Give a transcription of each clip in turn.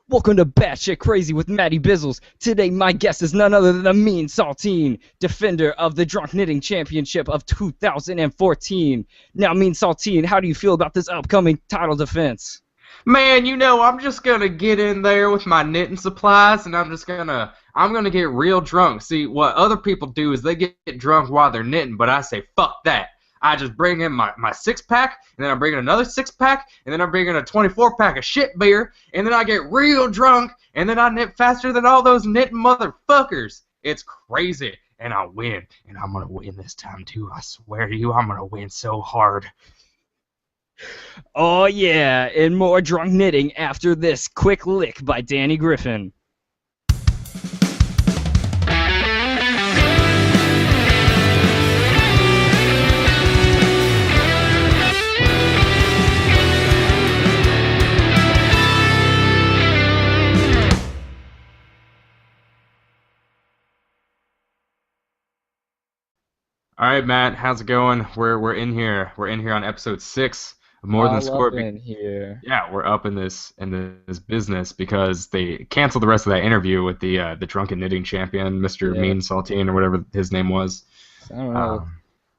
Welcome to Batshit Crazy with Maddie Bizzles. Today, my guest is none other than the Mean Saltine, defender of the Drunk Knitting Championship of 2014. Now, Mean Saltine, how do you feel about this upcoming title defense? Man, I'm just gonna get in there with my knitting supplies, and I'm gonna get real drunk. See, what other people do is they get drunk while they're knitting, but I say, fuck that. I just bring in my six-pack, and then I bring in another six-pack, and then I bring in a 24-pack of shit beer, and then I get real drunk, and then I knit faster than all those knitting motherfuckers. It's crazy, and I win, and I'm gonna win this time too. I swear to you, I'm gonna win so hard. Oh yeah, and more drunk knitting after this quick lick by Danny Griffin. All right, Matt, how's it going? We're in here. We're in here on episode 6 of More Than Sport. In here. Yeah, we're up in this business because they canceled the rest of that interview with the drunken knitting champion, Mr. Yeah. Mean Saltine, or whatever his name was. I don't know.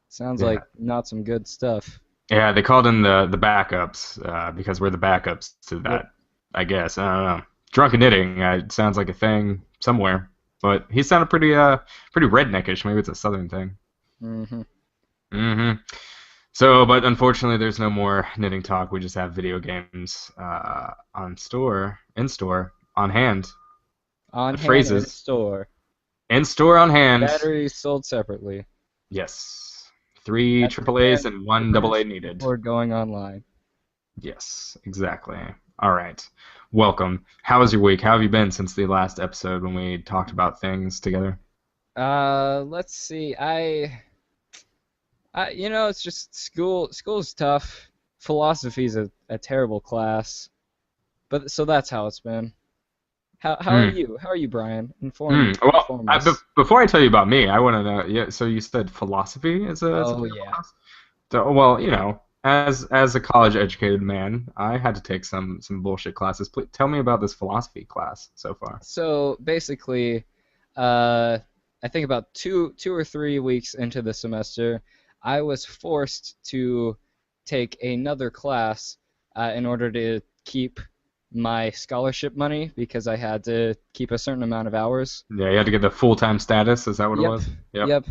Sounds like not some good stuff. Yeah, they called in the backups because we're the backups to that. Yep. I guess I don't know. Drunken knitting it sounds like a thing somewhere, but he sounded pretty redneckish. Maybe it's a southern thing. So, but unfortunately, there's no more knitting talk. We just have video games in store, on hand. On hand, phrases. In store. In store, on hand. Batteries sold separately. Yes. 3 AAAs and 1 AA needed. Or going online. Yes, exactly. All right. Welcome. How was your week? How have you been since the last episode when we talked about things together? Let's see. It's just school. School's tough. Philosophy's a terrible class. But so that's how it's been. How are you? How are you, Brian? Inform us. Before I tell you about me, I want to know. Yeah. So you said philosophy is a class? So, well, as a college-educated man, I had to take some bullshit classes. Please tell me about this philosophy class so far. So basically, I think about two or 3 weeks into the semester, I was forced to take another class in order to keep my scholarship money because I had to keep a certain amount of hours. Yeah, you had to get the full-time status. Is that what it was? Yep.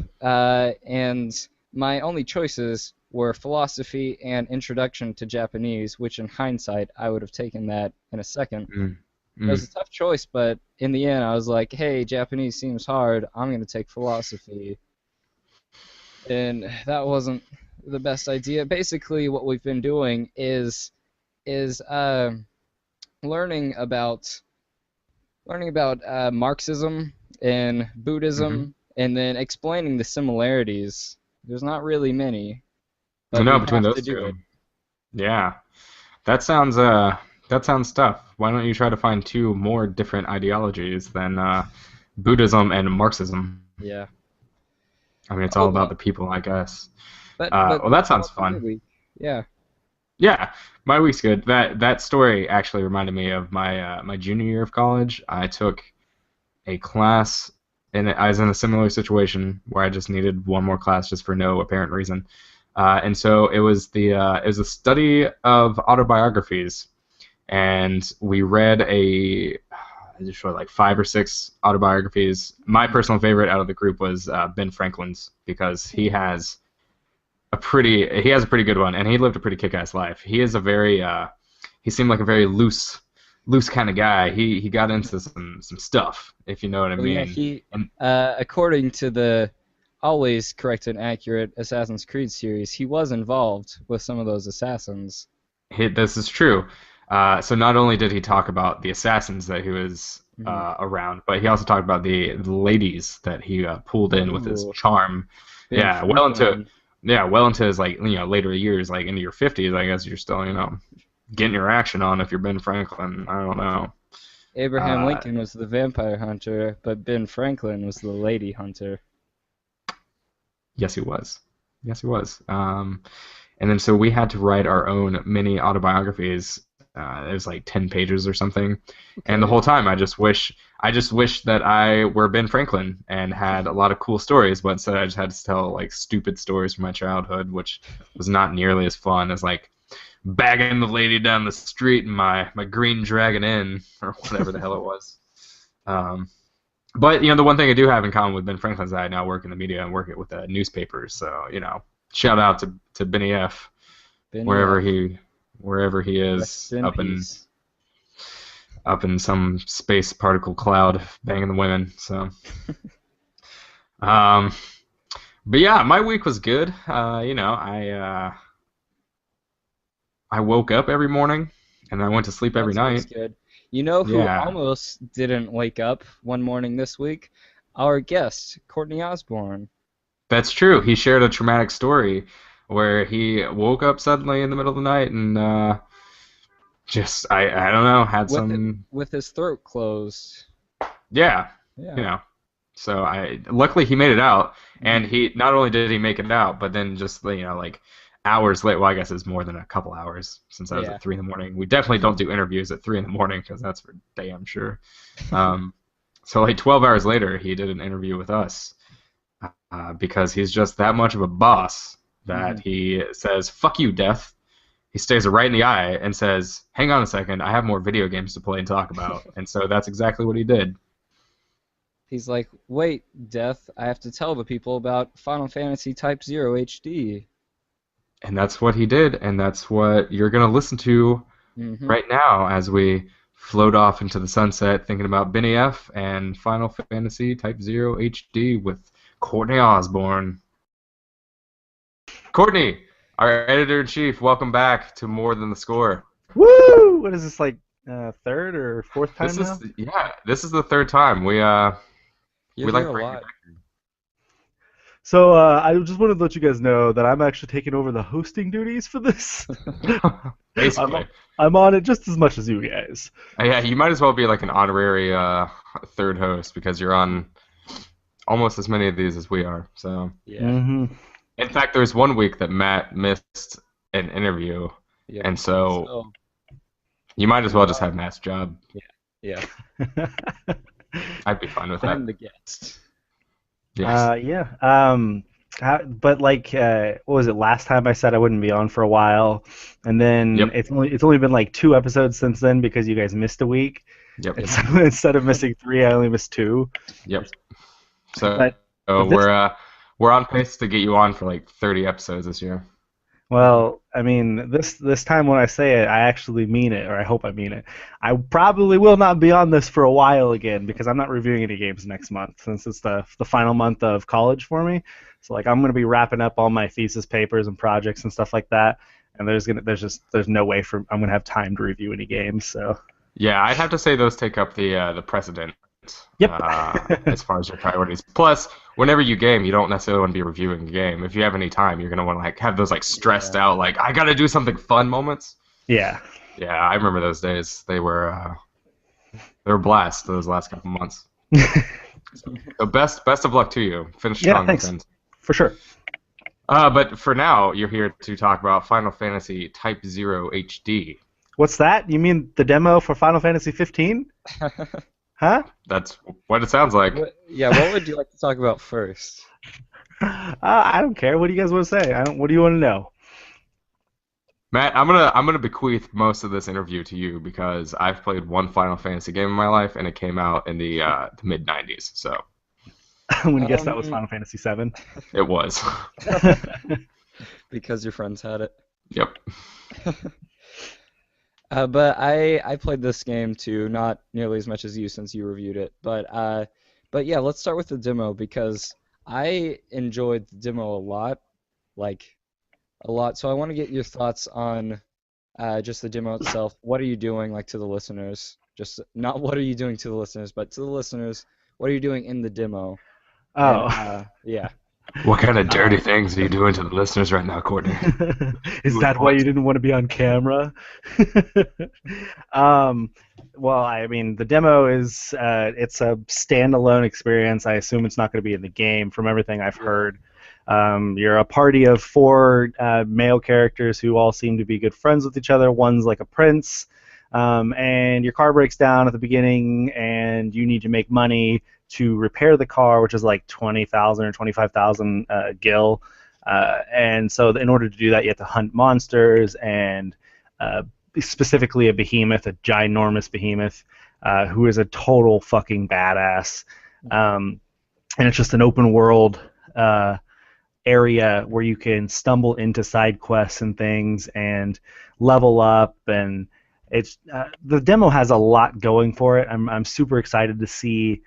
And my only choices were philosophy and introduction to Japanese, which in hindsight, I would have taken that in a second. It was a tough choice, but in the end, I was like, hey, Japanese seems hard. I'm going to take philosophy. And that wasn't the best idea. Basically, what we've been doing is learning about Marxism and Buddhism, and then explaining the similarities. There's not really many. No, between those two. Yeah, that sounds tough. Why don't you try to find 2 more different ideologies than Buddhism and Marxism? Yeah. I mean, it's all about the people, I guess. But well, that sounds fun. Yeah. Yeah, my week's good. That story actually reminded me of my junior year of college. I took a class, and I was in a similar situation where I just needed 1 more class just for no apparent reason. And so it was a study of autobiographies, and we read like 5 or 6 autobiographies. My personal favorite out of the group was Ben Franklin's because he has a pretty good one, and he lived a pretty kick-ass life. He seemed like a very loose kind of guy. He got into some stuff, if you know what I mean. Yeah, according to the always correct and accurate Assassin's Creed series, he was involved with some of those assassins. This is true. So not only did he talk about the assassins that he was around, but he also talked about the ladies that he pulled in with his charm. Yeah, well into his later years, like into your 50s. I guess you're still getting your action on if you're Ben Franklin. I don't know. Abraham Lincoln was the vampire hunter, but Ben Franklin was the lady hunter. Yes, he was. And then so we had to write our own mini autobiographies It was like 10 pages or something. Okay. And the whole time, I just wish that I were Ben Franklin and had a lot of cool stories, but instead I just had to tell like stupid stories from my childhood, which was not nearly as fun as like bagging the lady down the street in my green Dragon Inn or whatever the hell it was. But the one thing I do have in common with Ben Franklin is that I now work in the media and work with newspapers. So shout out to Benny F. Benny wherever F. he is Rest in peace. Up in some space particle cloud banging the women. So, but yeah, my week was good. I woke up every morning and I went to sleep every night. Good. You know who almost didn't wake up one morning this week? Our guest, Courtney Osborne. That's true. He shared a traumatic story where he woke up suddenly in the middle of the night and just I don't know, had with his throat closed. Yeah. So luckily he made it out, and he not only did he make it out, but then just like hours later. Well, I guess it's more than a couple hours since I was at 3 a.m. We definitely don't do interviews at 3 a.m. because that's for damn sure. So like 12 hours later, he did an interview with us because he's just that much of a boss that he says, "Fuck you, death." He stares her right in the eye and says, "Hang on a second, I have more video games to play and talk about." And so that's exactly what he did. He's like, "Wait, Death, I have to tell the people about Final Fantasy Type-0 HD." And that's what he did, and that's what you're going to listen to right now as we float off into the sunset thinking about Benny F. and Final Fantasy Type-0 HD with Courtney Osborne. Courtney, our editor-in-chief, welcome back to More Than the Score. Woo! What is this, like third or fourth time now? This is the third time. We like bringing you back. So I just wanted to let you guys know that I'm actually taking over the hosting duties for this. Basically. I'm on it just as much as you guys. Yeah, you might as well be like an honorary third host because you're on almost as many of these as we are. So yeah. In fact, there's one week that Matt missed an interview, and so you might as well just have Matt's job. Yeah. I'd be fine with that. I'm the guest. Yes. But like, what was it? Last time I said I wouldn't be on for a while, and then it's only been like 2 episodes since then because you guys missed a week. Yep. And so instead of missing 3, I only missed 2. Yep. So we're on pace to get you on for like 30 episodes this year. Well, I mean, this time when I say it, I actually mean it, or I hope I mean it. I probably will not be on this for a while again because I'm not reviewing any games next month since it's the final month of college for me. So like I'm going to be wrapping up all my thesis papers and projects and stuff like that, and there's no way I'm going to have time to review any games. So yeah, I'd have to say those take up the precedent. Yep. As far as your priorities. Plus, whenever you game, you don't necessarily want to be reviewing a game. If you have any time, you're gonna want to like have those like stressed out, like I gotta do something fun moments. Yeah. Yeah, I remember those days. They were blast those last couple months. So best of luck to you. Finish strong, thanks. friends. For sure. But for now, you're here to talk about Final Fantasy Type-0 HD. What's that? You mean the demo for Final Fantasy 15? Huh? That's what it sounds like. What would you like to talk about first? I don't care. What do you guys want to say? What do you want to know? Matt, I'm gonna bequeath most of this interview to you because I've played one Final Fantasy game in my life, and it came out in the mid '90s. So. When you guess that was Final Fantasy 7? It was. Because your friends had it. Yep. But I played this game too, not nearly as much as you since you reviewed it. But yeah, let's start with the demo because I enjoyed the demo a lot, So I want to get your thoughts on just the demo itself. What are you doing, like, to the listeners? Just not what are you doing to the listeners, but to the listeners, what are you doing in the demo? Oh. And, yeah. What kind of dirty things are you doing to the listeners right now, Courtney? Is that why you didn't want to be on camera? Well, I mean, the demo is it's a standalone experience. I assume it's not going to be in the game from everything I've heard. You're a party of 4 male characters who all seem to be good friends with each other. One's like a prince, and your car breaks down at the beginning, and you need to make money to repair the car, which is like 20,000 or 25,000 gil. And so in order to do that, you have to hunt monsters, and specifically a behemoth, a ginormous behemoth, who is a total fucking badass. And it's just an open world area where you can stumble into side quests and things and level up, and it's the demo has a lot going for it. I'm super excited to see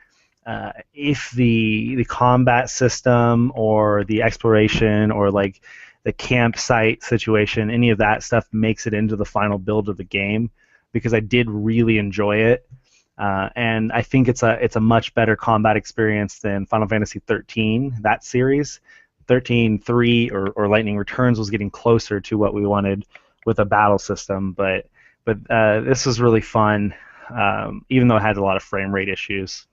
if the combat system or the exploration or like the campsite situation, any of that stuff makes it into the final build of the game, because I did really enjoy it. And I think it's a much better combat experience than Final Fantasy 13, that series. 13.3 or Lightning Returns was getting closer to what we wanted with a battle system, but this was really fun, even though it had a lot of frame rate issues.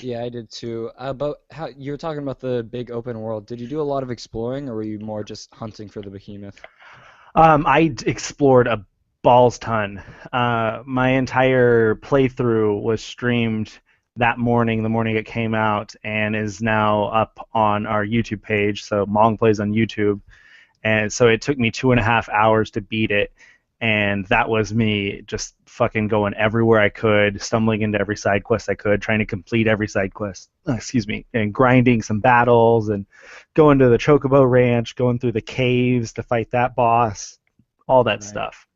Yeah, I did too. But how you were talking about the big open world. Did you do a lot of exploring, or were you more just hunting for the behemoth? I explored a balls ton. My entire playthrough was streamed that morning, the morning it came out, and is now up on our YouTube page. So Mong Plays on YouTube, and so it took me 2.5 hours to beat it. And that was me just fucking going everywhere I could, stumbling into every side quest I could, trying to complete every side quest, and grinding some battles, and going to the Chocobo Ranch, going through the caves to fight that boss, all that stuff.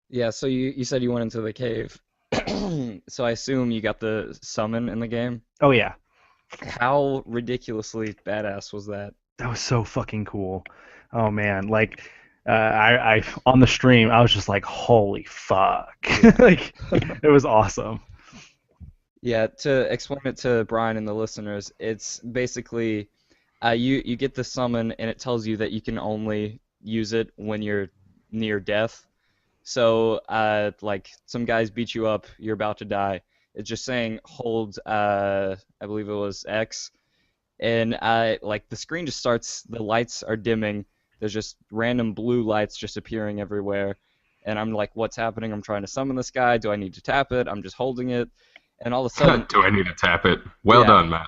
Yeah, so you said you went into the cave. So I assume you got the summon in the game? Oh, yeah. How ridiculously badass was that? That was so fucking cool. Oh, man. Like... I on the stream, I was just like, holy fuck. Like, it was awesome. Yeah, to explain it to Brian and the listeners, it's basically you get the summon, and it tells you that you can only use it when you're near death. So, like, some guys beat you up, you're about to die. It's just saying hold, I believe it was X, and like the screen just starts, the lights are dimming. There's just random blue lights just appearing everywhere. And I'm like, what's happening? I'm trying to summon this guy. Do I need to tap it? I'm just holding it. And all of a sudden... Do I need to tap it? Well done, Matt.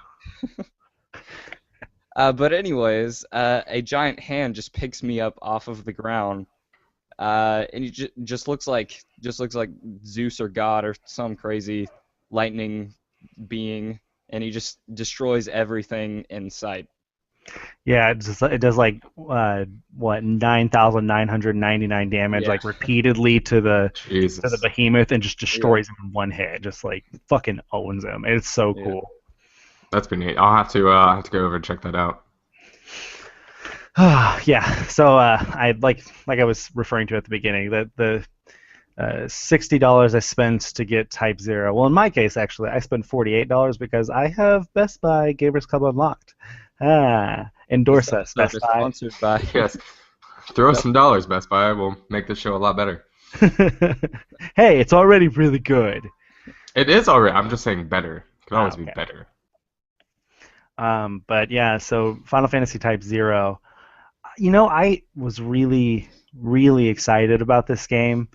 But anyways, a giant hand just picks me up off of the ground. And he just looks like Zeus or God or some crazy lightning being. And he just destroys everything in sight. Yeah, it does like 9,999 damage, like repeatedly to the behemoth, and just destroys him in one hit. Just like fucking owns him. It's so cool. That's been neat. I'll have to go over and check that out. Yeah. So I like I was referring to at the beginning, that the $60 I spent to get TYPE-0. Well, in my case, actually, I spent $48 because I have Best Buy Gamers Club unlocked. Endorse us, Best Buy. Sponsored by. Yes. Throw us some dollars, Best Buy. We'll make this show a lot better. Hey, it's already really good. It is already. I'm just saying better. It can always be better. But yeah, so Final Fantasy TYPE-0. I was really, really excited about this game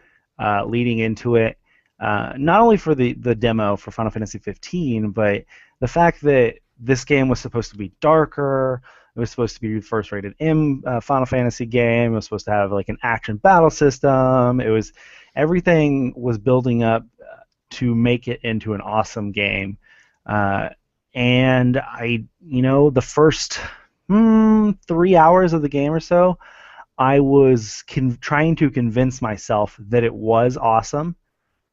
leading into it. Not only for the demo for Final Fantasy 15, but the fact that this game was supposed to be darker. It was supposed to be the first rated M Final Fantasy game. It was supposed to have like an action battle system. Everything was building up to make it into an awesome game. And the first 3 hours of the game or so, I was trying to convince myself that it was awesome,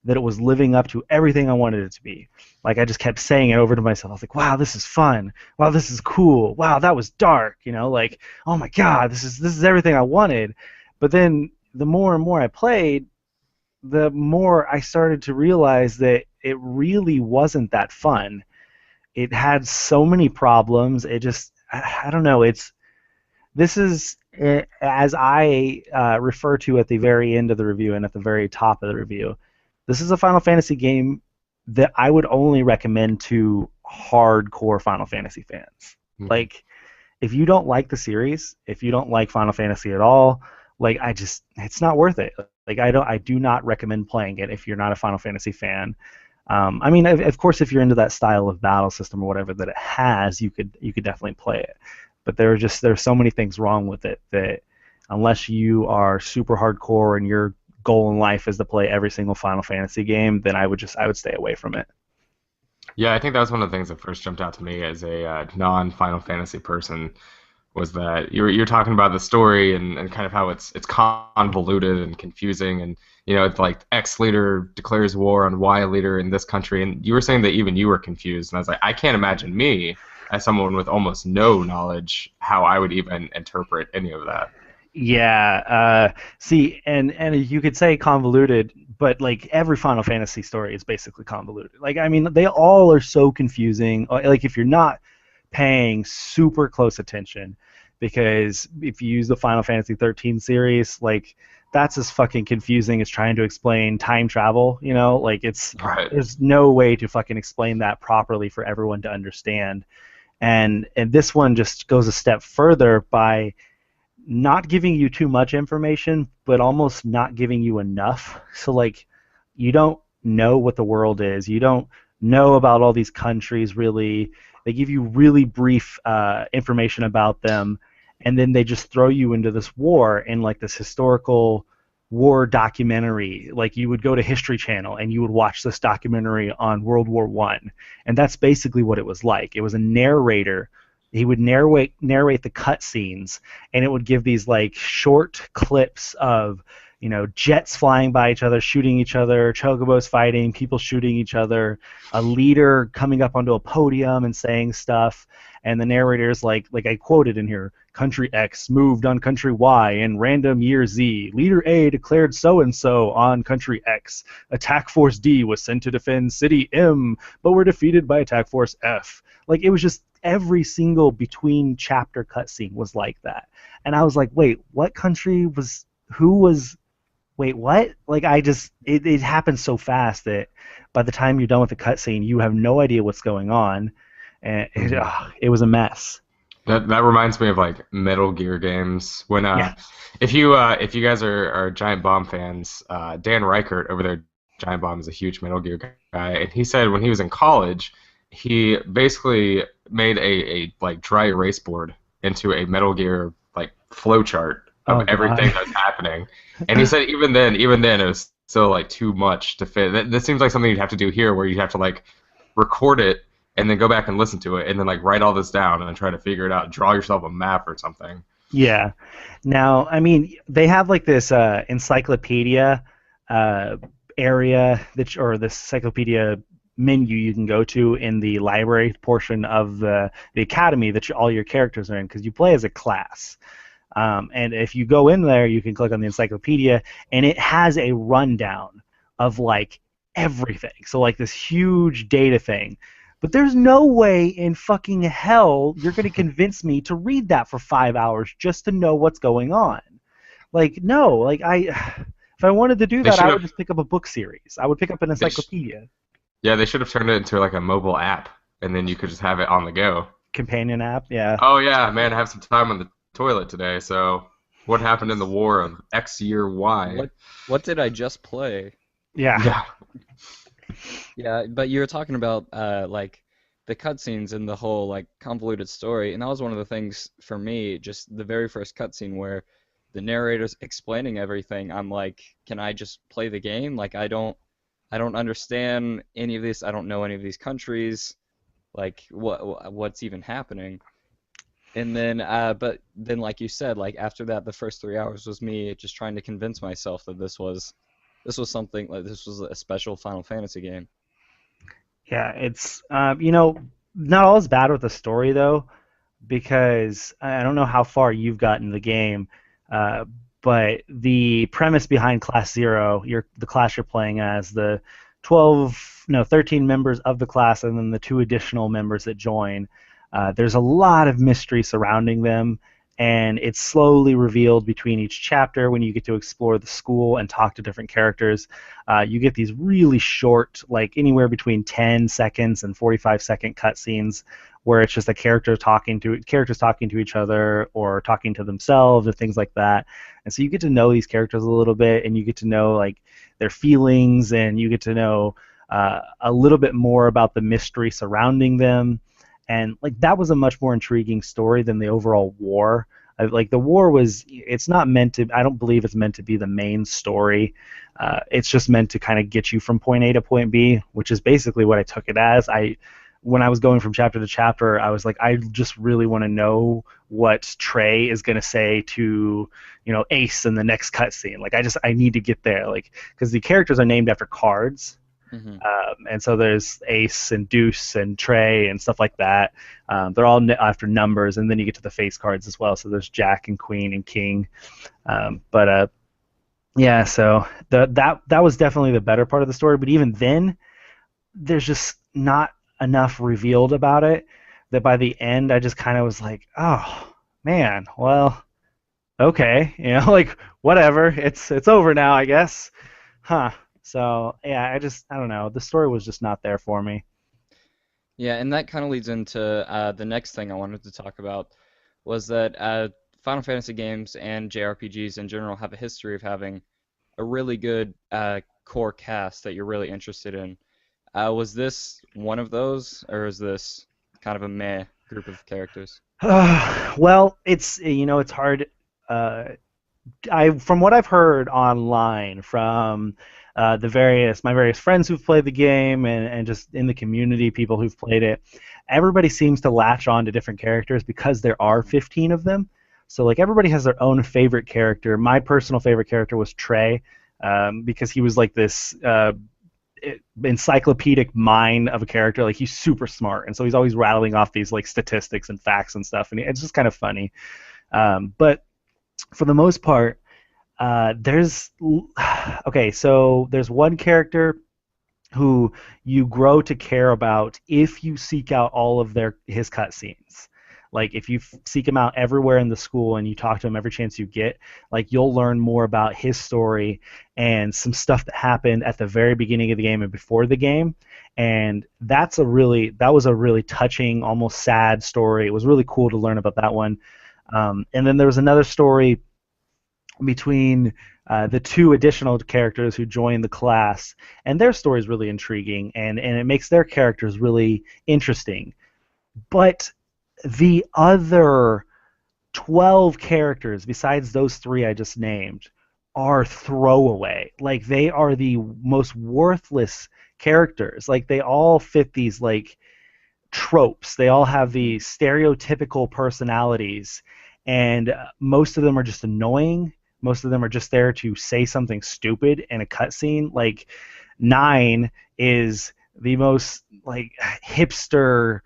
that it was living up to everything I wanted it to be. Like, I just kept saying it over to myself. I was like, wow, this is fun. Wow, this is cool. Wow, that was dark. Like, oh my god, this is everything I wanted. But then the more and more I played, the more I started to realize that it really wasn't that fun. It had so many problems. It just, I don't know. This is, as I refer to at the very end of the review and at the very top of the review, this is a Final Fantasy game that I would only recommend to hardcore Final Fantasy fans. Mm-hmm. Like, if you don't like the series, if you don't like Final Fantasy at all, Like it's not worth it. Like I do not recommend playing it if you're not a Final Fantasy fan. I mean, of course, if you're into that style of battle system or whatever that it has, you could definitely play it. But there's so many things wrong with it that unless you are super hardcore and your goal in life is to play every single Final Fantasy game, then I would stay away from it. Yeah, I think that was one of the things that first jumped out to me as a non-Final Fantasy person was that you're talking about the story and kind of how it's convoluted and confusing, and it's like X leader declares war on Y leader in this country, and you were saying that even you were confused, and I was like, I can't imagine me as someone with almost no knowledge how I would even interpret any of that. Yeah, see, and you could say convoluted, but like every Final Fantasy story is basically convoluted. Like, I mean, they all are so confusing. Like, if you're not paying super close attention, because if you use the Final Fantasy 13 series, like that's as fucking confusing as trying to explain time travel. Like Right. there's no way to fucking explain that properly for everyone to understand. And this one just goes a step further by not giving you too much information, but almost not giving you enough. So like, you don't know what the world is. You don't know about all these countries really. They give you really brief information about them, and then they just throw you into this war in like this historical war documentary. Like you would go to History Channel and you would watch this documentary on World War I, and that's basically what it was like. It was a narrator. He would narrate the cutscenes, and it would give these like short clips of jets flying by each other, shooting each other, chocobos fighting, people shooting each other, a leader coming up onto a podium and saying stuff, and the narrator's like I quoted in here, country X moved on country Y in random year Z. Leader A declared so-and-so on country X. Attack Force D was sent to defend City M, but were defeated by Attack Force F. Like, it was just every single between chapter cutscene was like that. And I was like, wait, what country was, who was, wait, what? Like, it happens so fast that by the time you're done with the cutscene, you have no idea what's going on. And it was a mess. That reminds me of like Metal Gear games. When Yeah. if you guys are Giant Bomb fans, Dan Reichert over there, Giant Bomb is a huge Metal Gear guy, and he said when he was in college, he basically made a like dry erase board into a Metal Gear like flowchart of everything that's happening, and he said even then it was still like too much to fit. This seems like something you'd have to do here, where you have to like record it and then go back and listen to it, and then like write all this down and then try to figure it out, draw yourself a map or something. Yeah. Now, I mean, they have like this encyclopedia area or this encyclopedia menu you can go to in the library portion of the academy that all your characters are in, because you play as a class. And if you go in there, you can click on the encyclopedia, and it has a rundown of like everything. So like this huge data thing. But there's no way in fucking hell you're going to convince me to read that for 5 hours just to know what's going on. Like, no. Like, if I wanted to do that, I would just pick up a book series. I would pick up an encyclopedia. Yeah, they should have turned it into like a mobile app, and then you could just have it on the go. Companion app, yeah. Oh yeah, man, I have some time on the toilet today, so what happened in the war of X year Y? What did I just play? Yeah. Yeah, but you were talking about like the cutscenes and the whole like convoluted story, and that was one of the things for me. Just the very first cutscene where the narrator's explaining everything. I'm like, can I just play the game? Like, I don't understand any of this. I don't know any of these countries. Like, what's even happening? And then, but then, like you said, like after that, the first 3 hours was me just trying to convince myself that this was something, like this was a special Final Fantasy game. Yeah, it's not all as bad with the story though, because I don't know how far you've gotten in the game, but the premise behind Class 0, the class you're playing as, the 13 members of the class, and then the 2 additional members that join. There's a lot of mystery surrounding them, and it's slowly revealed between each chapter when you get to explore the school and talk to different characters. You get these really short, like anywhere between 10 seconds and 45-second cutscenes where it's just a characters talking to each other or talking to themselves or things like that. And so you get to know these characters a little bit, and you get to know like their feelings, and you get to know a little bit more about the mystery surrounding them. And like that was a much more intriguing story than the overall war. Like the war it's not meant to. I don't believe it's meant to be the main story. It's just meant to kind of get you from point A to point B, which is basically what I took it as. When I was going from chapter to chapter, I was like, I just really want to know what Trey is going to say to, Ace in the next cutscene. Like, I need to get there, like, because the characters are named after cards, and so there's Ace and Deuce and Trey and stuff like that. They're all after numbers, and then you get to the face cards as well. So there's Jack and Queen and King, yeah. So that was definitely the better part of the story. But even then, there's just not enough revealed about it that by the end I just kind of was like, oh man, well, okay, like whatever, it's over now, I guess, huh? So yeah, I don't know, the story was just not there for me. Yeah, and that kind of leads into the next thing I wanted to talk about, was that Final Fantasy games and JRPGs in general have a history of having a really good core cast that you're really interested in. Was this one of those, or is this kind of a meh group of characters? Well, it's hard. From what I've heard online from my various friends who've played the game and just in the community, people who've played it, everybody seems to latch on to different characters because there are 15 of them. So like everybody has their own favorite character. My personal favorite character was Trey, because he was like this encyclopedic mind of a character. Like he's super smart, and so he's always rattling off these like statistics and facts and stuff, and it's just kind of funny. But for the most part, there's one character who you grow to care about if you seek out all of his cutscenes. Like if you seek him out everywhere in the school and you talk to him every chance you get, like you'll learn more about his story and some stuff that happened at the very beginning of the game and before the game. And that was a really touching, almost sad story. It was really cool to learn about that one. And then there was another story between the two additional characters who joined the class, and their story is really intriguing, and it makes their characters really interesting. But the other 12 characters, besides those three I just named, are throwaway. Like, they are the most worthless characters. Like, they all fit these, like, tropes. They all have the stereotypical personalities, and most of them are just annoying. Most of them are just there to say something stupid in a cutscene. Like, 9 is the most, like, hipster,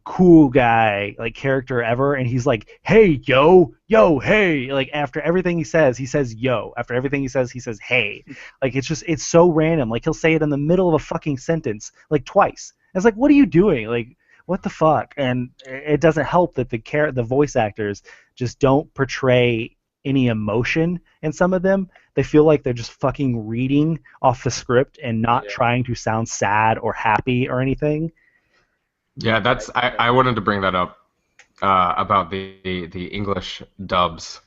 cool guy, like, character ever, and he's like, hey, yo, hey. Like, after everything he says yo. After everything he says hey. Like, it's so random. Like, he'll say it in the middle of a fucking sentence, like, twice. And it's like, what are you doing? Like, what the fuck? And it doesn't help that the voice actors just don't portray any emotion in some of them. They feel like they're just fucking reading off the script and not trying to sound sad or happy or anything. Yeah, I wanted to bring that up about the English dubs.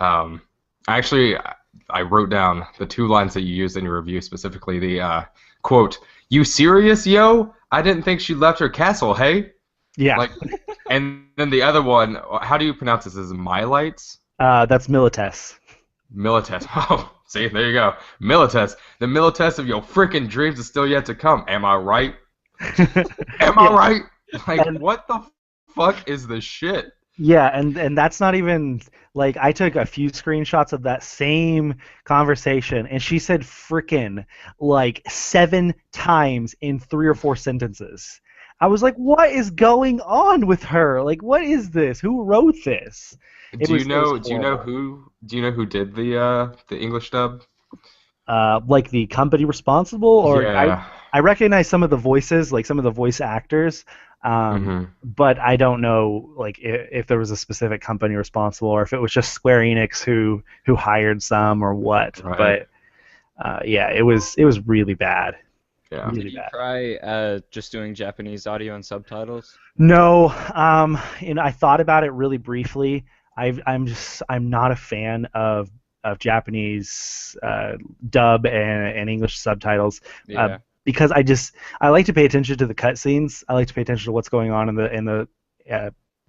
I wrote down the 2 lines that you used in your review, specifically the quote, "You serious, yo? I didn't think she left her castle, hey?" Yeah. Like, and then the other one, how do you pronounce this? Is it Mylites? That's Milites. Milites. Oh, see, there you go. Milites. The Milites of your freaking dreams is still yet to come. Am I right? Am I right? Like, what the fuck is this shit? Yeah, and that's not even, like, I took a few screenshots of that same conversation, and she said frickin' like 7 times in 3 or 4 sentences. I was like, what is going on with her? Like, what is this? Who wrote this? Do you know who did the English dub? like the company responsible, or Yeah. I recognize some of the voices, like some of the voice actors, but I don't know like if there was a specific company responsible or if it was just Square Enix who hired some or what. Right. But yeah, it was really bad, Yeah. really Did you bad. try just doing Japanese audio and subtitles? No, I thought about it really briefly. I'm not a fan of Japanese dub and English subtitles uh, Yeah. because I like to pay attention to the cutscenes. I like to pay attention to what's going on in the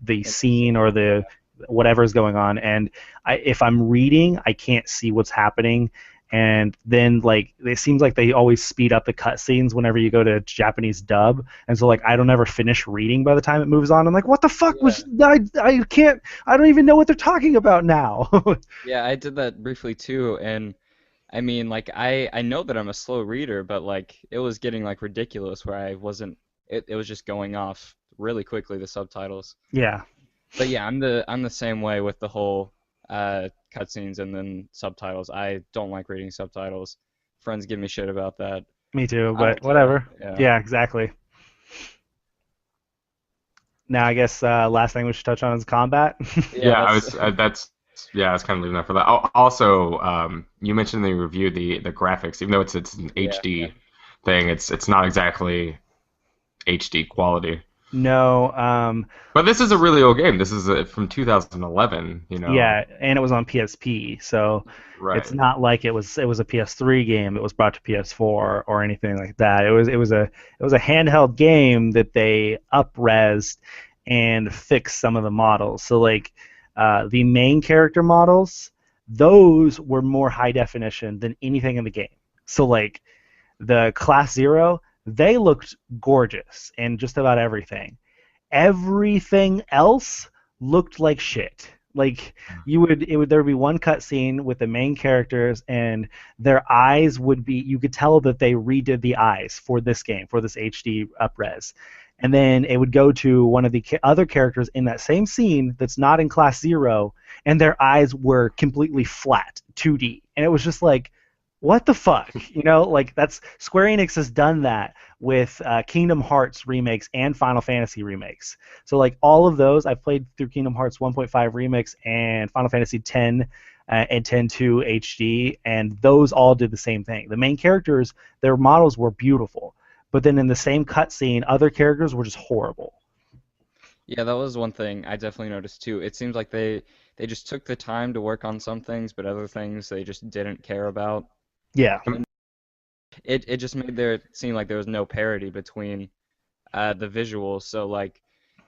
In scene or the whatever is going on. And if I'm reading, I can't see what's happening. And then like it seems like they always speed up the cutscenes whenever you go to Japanese dub, and so like I don't ever finish reading by the time it moves on. I'm like, what the fuck Yeah. was I can't I don't even know what they're talking about now. Yeah, I did that briefly too, and I mean, like I know that I'm a slow reader, but like it was getting like ridiculous where I wasn't. It was just going off really quickly the subtitles. Yeah, But yeah, I'm the same way with the whole cutscenes and then subtitles. I don't like reading subtitles. Friends give me shit about that. me too, I but don't care. whatever. Yeah. Yeah, exactly. Now I guess last thing we should touch on is combat. Yeah, Yeah, I that's was that's yeah, I was kind of leaving that for that. Also, you mentioned in the review the graphics, even though it's an yeah, yeah. HD thing, it's not exactly HD quality. No, But this is a really old game. This is from 2011, you know. yeah, and it was on PSP, so it's Right. not like it was a PS3 game that was brought to PS4 or anything like that. It was a handheld game that they up-resed and fixed some of the models. So like the main character models, those were more high definition than anything in the game. So like the Class Zero, they looked gorgeous in just about everything. Everything else looked like shit. Like there would be one cutscene with the main characters, and their eyes would be. You could tell that they redid the eyes for this game, for this HD upres, and then it would go to one of the other characters in that same scene that's not in Class Zero, and their eyes were completely flat, 2D, and it was just like, what the fuck, like that's Square Enix has done that with Kingdom Hearts remakes and Final Fantasy remakes. So like all of those, I've played through Kingdom Hearts 1.5 remix and Final Fantasy 10 and 10.2 HD, and those all did the same thing. The main characters, their models were beautiful, but then in the same cutscene, other characters were just horrible. Yeah, that was one thing I definitely noticed too. It seems like they just took the time to work on some things, but other things they just didn't care about. Yeah, It just made there seem like there was no parity between the visuals. So like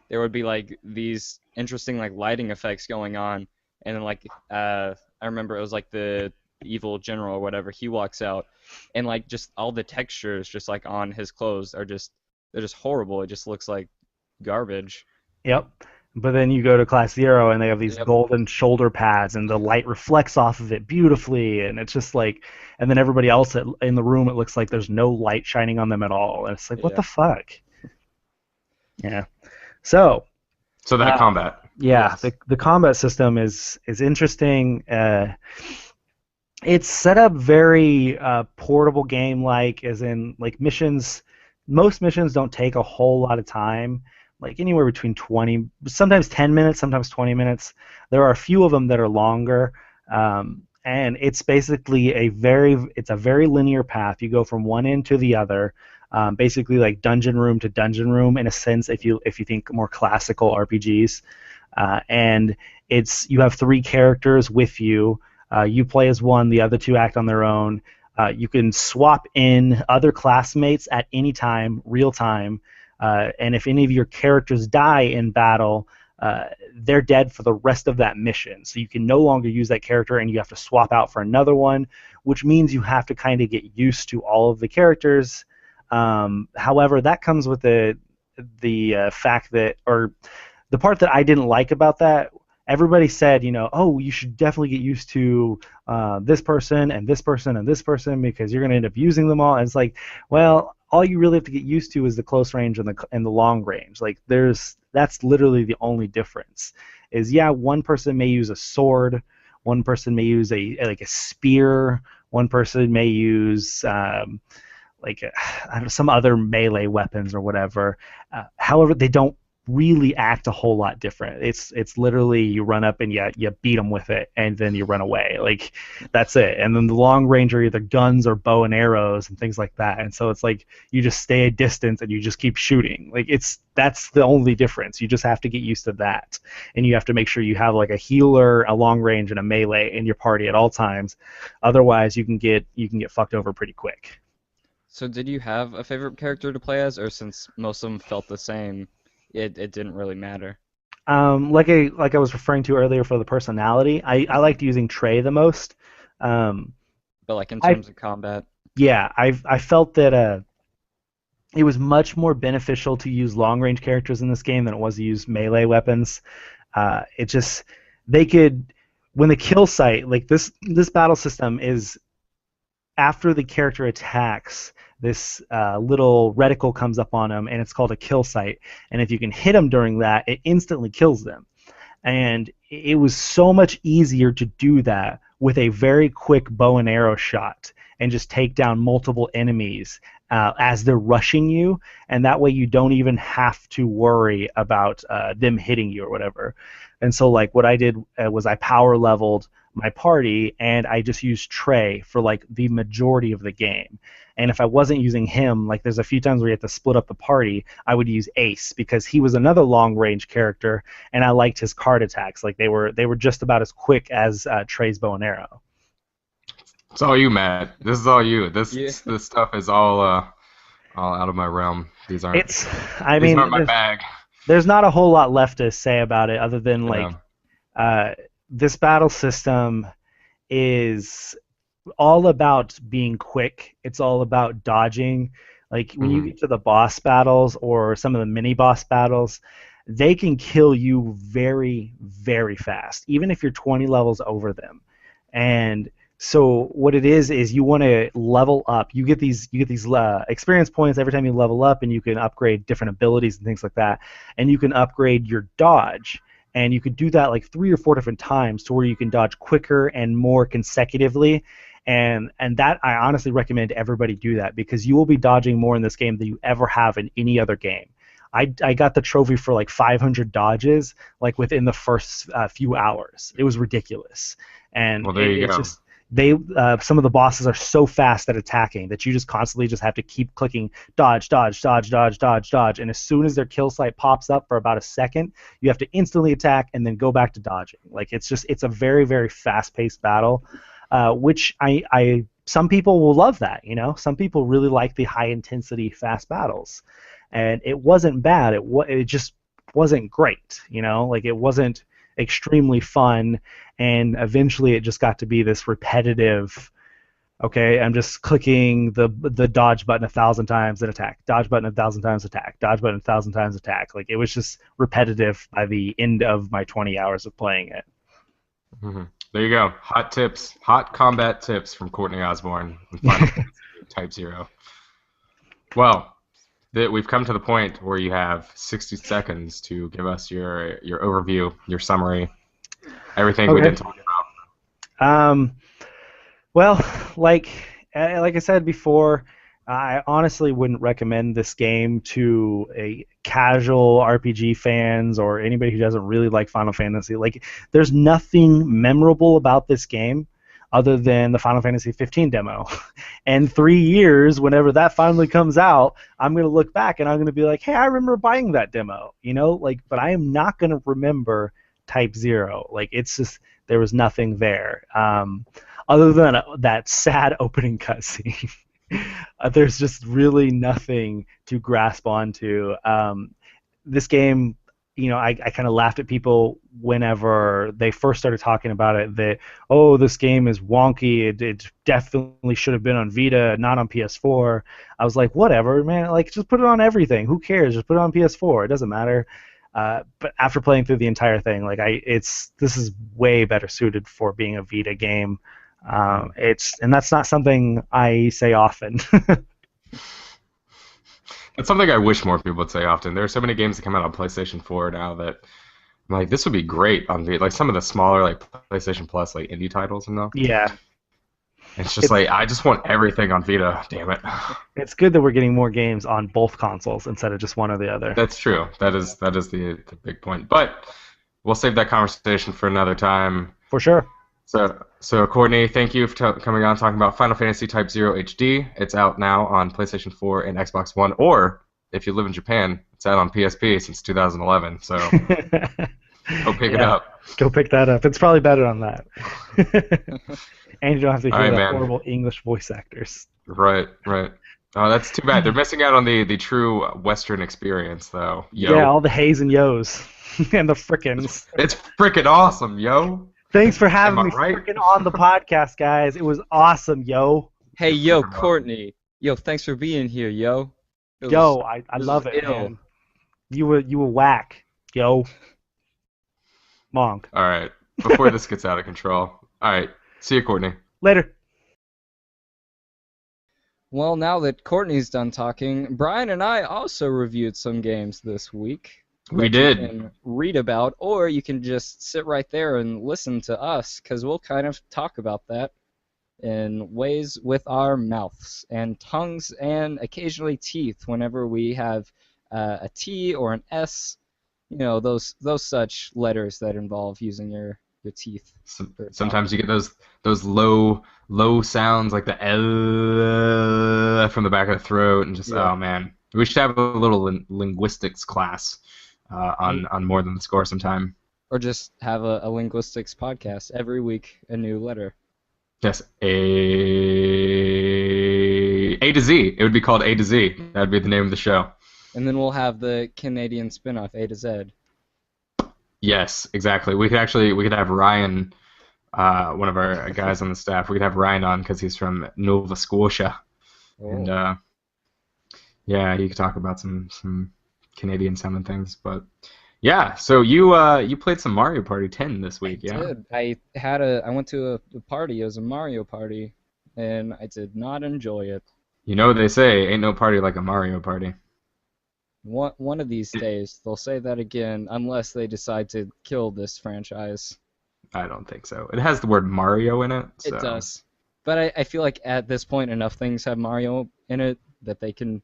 there would be like these interesting like lighting effects going on, and then like I remember it was like the evil general or whatever. He walks out, and like just all the textures just like on his clothes are just they're just horrible. It just looks like garbage. yep. But then you go to Class Zero, and they have these Yep. golden shoulder pads, and the light reflects off of it beautifully, and it's just like, and then everybody else in the room, it looks like there's no light shining on them at all, and it's like, what Yeah. the fuck? Yeah. So, So that uh, combat. yeah, Yes. the combat system is interesting. It's set up very portable game like, as in like missions. Most missions don't take a whole lot of time, like anywhere between 20, sometimes 10 minutes, sometimes 20 minutes. There are a few of them that are longer, and it's basically it's a very linear path. You go from one end to the other, basically like dungeon room to dungeon room in a sense. If you think more classical RPGs, and you have three characters with you. You play as one, the other two act on their own. You can swap in other classmates at any time, real time, and if any of your characters die in battle, they're dead for the rest of that mission. So you can no longer use that character, and you have to swap out for another one, which means you have to kind of get used to all of the characters. However, that comes with the fact that, or the part that I didn't like about that, everybody said, oh, you should definitely get used to this person and this person and this person because you're going to end up using them all. And it's like, well, all you really have to get used to is the close range and the long range. Like that's literally the only difference. Is yeah, one person may use a sword, one person may use a spear, One person may use like I don't know, some other melee weapons or whatever. However, they don't really act a whole lot different. It's literally you run up and you beat them with it, and then you run away. Like that's it. And then the long range are either guns or bow and arrows and things like that. And so it's like you just stay a distance and you just keep shooting. Like that's the only difference. You just have to get used to that, and you have to make sure you have like a healer, a long range, and a melee in your party at all times. Otherwise, you can get fucked over pretty quick. So did you have a favorite character to play as, or since most of them felt the same, it didn't really matter? Like I was referring to earlier for the personality, I liked using Trey the most. But like in terms of combat? Yeah, I felt that it was much more beneficial to use long range characters in this game than it was to use melee weapons. It just they could when the kill site like this battle system is after the character attacks, this little reticle comes up on them, and it's called a kill site. And if you can hit them during that, it instantly kills them. And it was so much easier to do that with a very quick bow and arrow shot and just take down multiple enemies as they're rushing you, and that way you don't even have to worry about them hitting you or whatever. And so like what I did was I power leveled my party, and I just used Trey for like the majority of the game. And if I wasn't using him, like there's a few times where you have to split up the party, I would use Ace because he was another long range character, and I liked his card attacks. Like they were just about as quick as Trey's bow and arrow. It's all you, Matt. This is all you. This stuff is all out of my realm. These aren't my bag. There's not a whole lot left to say about it other than like this battle system is all about being quick. It's all about dodging. Like when you get to the boss battles or some of the mini boss battles, they can kill you very, very fast, even if you're 20 levels over them. And so what it is you want to level up. You get these experience points every time you level up, and you can upgrade different abilities and things like that. And you can upgrade your dodge. And you could do that like 3 or 4 different times to where you can dodge quicker and more consecutively. And that I honestly recommend everybody do that because you will be dodging more in this game than you ever have in any other game. I got the trophy for like 500 dodges like within the first few hours. It was ridiculous. And well, there you go. Just some of the bosses are so fast at attacking that you just constantly just have to keep clicking dodge, dodge, dodge, dodge, dodge, dodge, and as soon as their kill site pops up for about a second, you have to instantly attack and then go back to dodging. Like it's a very, very fast-paced battle, which I some people will love that. Some people really like the high-intensity fast battles, and it wasn't bad. It just wasn't great. Like it wasn't extremely fun, and eventually it just got to be this repetitive, okay, I'm just clicking the dodge button 1,000 times and attack, dodge button 1,000 times, attack, dodge button 1,000 times, attack. Like it was just repetitive by the end of my 20 hours of playing it. Mm-hmm. There you go. Hot combat tips from Courtney Osborne in Final Fantasy TYPE-0. Well, we've come to the point where you have 60 seconds to give us your overview, your summary, everything we didn't talk about. Well, like I said before, I honestly wouldn't recommend this game to a casual RPG fans or anybody who doesn't really like Final Fantasy. Like, there's nothing memorable about this game other than the Final Fantasy 15 demo. And 3 years, whenever that finally comes out, I'm going to look back and I'm going to be like, hey, I remember buying that demo, but I am not going to remember TYPE-0. Like, it's just, there was nothing there. Other than that sad opening cutscene. There's just really nothing to grasp onto. This game, I kind of laughed at people whenever they first started talking about it that, oh, this game is wonky. It definitely should have been on Vita, not on PS4. I was like, whatever, man. Like, just put it on everything. Who cares? Just put it on PS4. It doesn't matter. But after playing through the entire thing, like this is way better suited for being a Vita game. And that's not something I say often. It's something I wish more people would say often. There are so many games that come out on PlayStation 4 now that I'm like, this would be great on Vita. Like some of the smaller, like PlayStation Plus, like indie titles and all. Yeah. It's just like I just want everything on Vita. Damn it. It's good that we're getting more games on both consoles instead of just one or the other. That's true. That is the big point. But we'll save that conversation for another time. For sure. So Courtney, thank you for coming on talking about Final Fantasy Type-0 HD. It's out now on PlayStation 4 and Xbox One, or if you live in Japan, it's out on PSP since 2011. So go pick it up. Go pick that up. It's probably better on that. And you don't have to hear the horrible English voice actors. Right. Oh, that's too bad. They're missing out on the true Western experience, though. Yo. Yeah, all the heys and yos and the frickins. It's frickin' awesome, yo. Thanks for having me frickin' on the podcast, guys. It was awesome, yo. Hey, yo, Courtney. Yo, thanks for being here, yo. I love it, man. You were whack, yo. Monk. All right. Before this gets out of control. All right. See you, Courtney. Later. Well, now that Courtney's done talking, Brian and I also reviewed some games this week. We did. You can read about, or you can just sit right there and listen to us, because we'll kind of talk about that in ways with our mouths and tongues and occasionally teeth whenever we have a T or an S, you know, those such letters that involve using your teeth. Sometimes you get those low sounds like the L from the back of the throat, and just oh man, we should have a little linguistics class on More Than the Score sometime. Or just have a linguistics podcast every week, a new letter. Yes, A to Z. It would be called A to Z. That would be the name of the show. And then we'll have the Canadian spinoff, A to Z. Yes, exactly. We could have Ryan, one of our guys on the staff. We could have Ryan on because he's from Nova Scotia, and yeah, he could talk about some Canadian sounding things. But yeah, so you played some Mario Party 10 this week, yeah? I did. I went to a party. It was a Mario Party, and I did not enjoy it. You know what they say, ain't no party like a Mario Party. One of these days, they'll say that again, unless they decide to kill this franchise. I don't think so. It has the word Mario in it. So. It does. But I feel like at this point, enough things have Mario in it that they can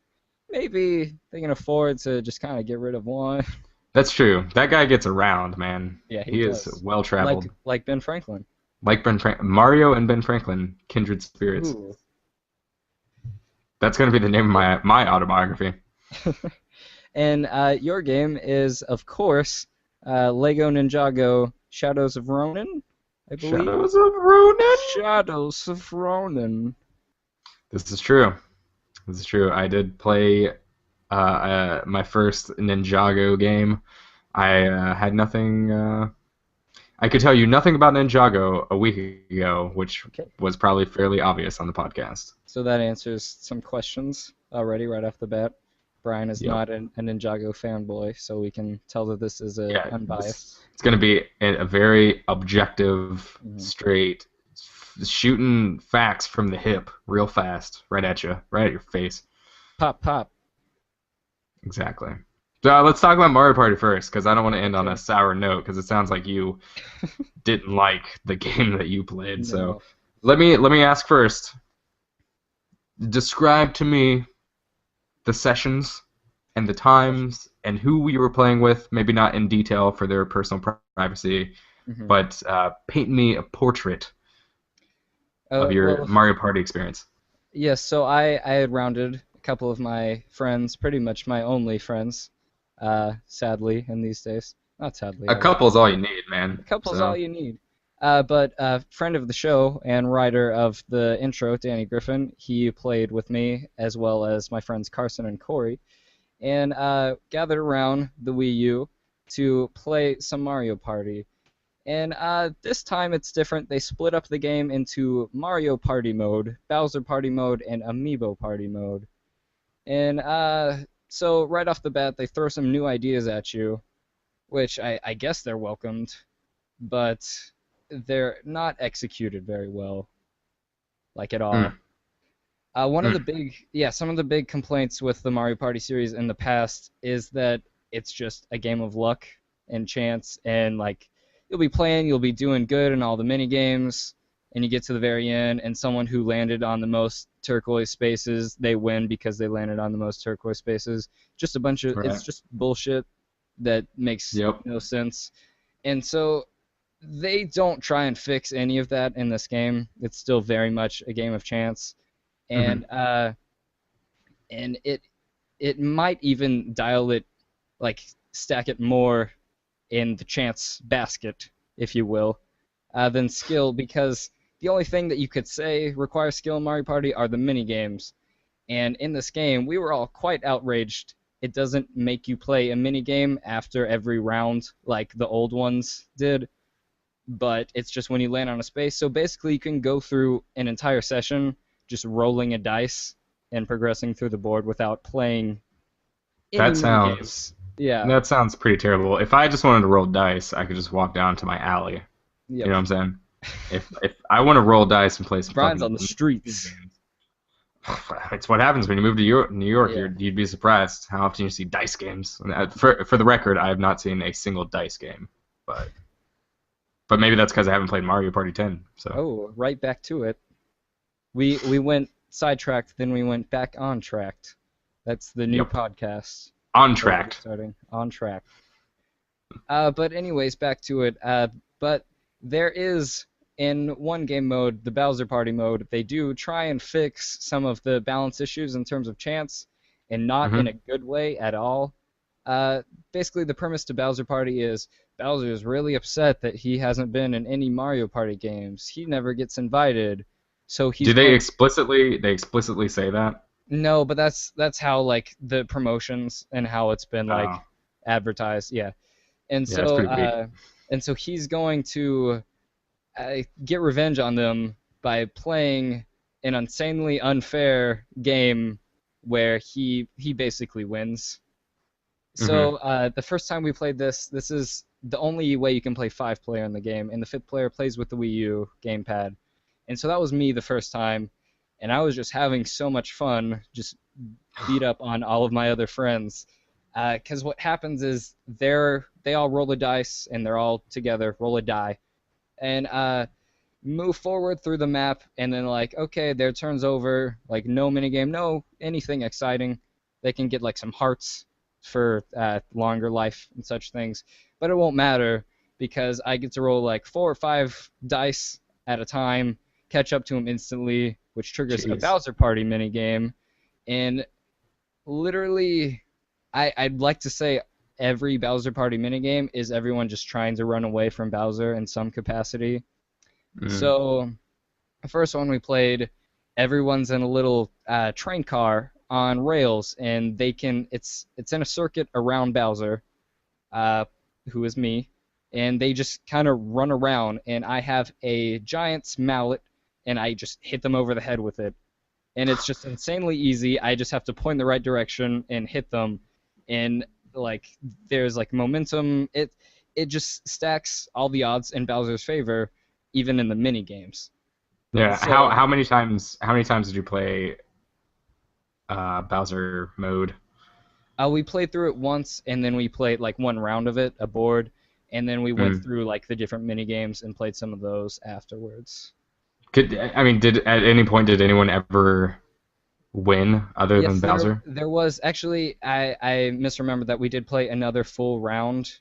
afford to just kind of get rid of one. That's true. That guy gets around, man. Yeah, he is well-traveled. Like Ben Franklin. Mario and Ben Franklin, kindred spirits. Ooh. That's going to be the name of my autobiography. And your game is, of course, LEGO Ninjago Shadows of Ronin, I believe. Shadows of Ronin. This is true. I did play my first Ninjago game. I had nothing. I could tell you nothing about Ninjago a week ago, which was probably fairly obvious on the podcast. So that answers some questions already right off the bat. Brian is not a Ninjago fanboy, so we can tell that this is unbiased. It's going to be a very objective, straight, shooting facts from the hip, real fast, right at you, right at your face. Pop, pop. Exactly. So let's talk about Mario Party first, because I don't want to end on a sour note, because it sounds like you didn't like the game that you played. No. So let me ask first. Describe to me the sessions and the times and who you were playing with, maybe not in detail for their personal privacy, but paint me a portrait of your Mario Party experience. Yes, so I had rounded a couple of my friends, pretty much my only friends, sadly, in these days. Not sadly. A couple's all you need, man. A couple's all you need. But a friend of the show and writer of the intro, Danny Griffin, he played with me, as well as my friends Carson and Corey, and gathered around the Wii U to play some Mario Party. And this time it's different. They split up the game into Mario Party mode, Bowser Party mode, and Amiibo Party mode. And so right off the bat, they throw some new ideas at you, which I guess they're welcomed, but they're not executed very well, like at all. Some of the big complaints with the Mario Party series in the past is that it's just a game of luck and chance, and like you'll be playing, you'll be doing good in all the mini games, and you get to the very end, and someone who landed on the most turquoise spaces, they win because they landed on the most turquoise spaces. Just a bunch of, it's just bullshit that makes no sense. And so they don't try and fix any of that in this game. It's still very much a game of chance, and and it might even dial it, like stack it more in the chance basket, if you will, than skill, because the only thing that you could say requires skill in Mario Party are the mini games. And in this game, we were all quite outraged. It doesn't make you play a mini game after every round like the old ones did, but it's just when you land on a space. So basically, you can go through an entire session just rolling a dice and progressing through the board without playing any mini games. Yeah. That sounds pretty terrible. If I just wanted to roll dice, I could just walk down to my alley. Yep. You know what I'm saying? If I want to roll dice and play some Brian's on the streets. It's what happens when you move to New York. You'd be surprised how often you see dice games. For the record, I have not seen a single dice game, but maybe that's because I haven't played Mario Party 10. So. Oh, right back to it. We went sidetracked, then we went back on tracked. That's the new podcast. On track. Starting on track. But anyways, back to it. But there is, in one game mode, the Bowser Party mode, they do try and fix some of the balance issues in terms of chance, and not in a good way at all. Basically, the premise to Bowser Party is Bowser is really upset that he hasn't been in any Mario Party games. He never gets invited. So he's. Do they explicitly say that? No, but that's how like the promotions and how it's been like advertised. Yeah, and so he's going to get revenge on them by playing an insanely unfair game where he basically wins. So the first time we played this is the only way you can play 5-player in the game, and the 5th player plays with the Wii U gamepad. And so that was me the first time, and I was just having so much fun, just beat up on all of my other friends. Because what happens is they all roll a dice, and they're all together, roll a die, and move forward through the map, and then like, okay, their turn's over, like no minigame, no anything exciting. They can get like some hearts for longer life and such things, but it won't matter because I get to roll like 4 or 5 dice at a time, catch up to them instantly, which triggers a Bowser Party minigame, and literally, I'd like to say every Bowser Party minigame is everyone just trying to run away from Bowser in some capacity. So, the first one we played, everyone's in a little train car on rails, and it's in a circuit around Bowser, who is me, and they just kind of run around, and I have a giant's mallet, and I just hit them over the head with it. And it's just insanely easy. I just have to point in the right direction and hit them, and like there's like momentum. It just stacks all the odds in Bowser's favor, even in the mini games. Yeah. So, how many times did you play Bowser mode? We played through it once, and then we played like one round of it, a board, and then we went through like the different mini games and played some of those afterwards. Did at any point did anyone ever win other than Bowser? There was actually, I misremembered that we did play another full round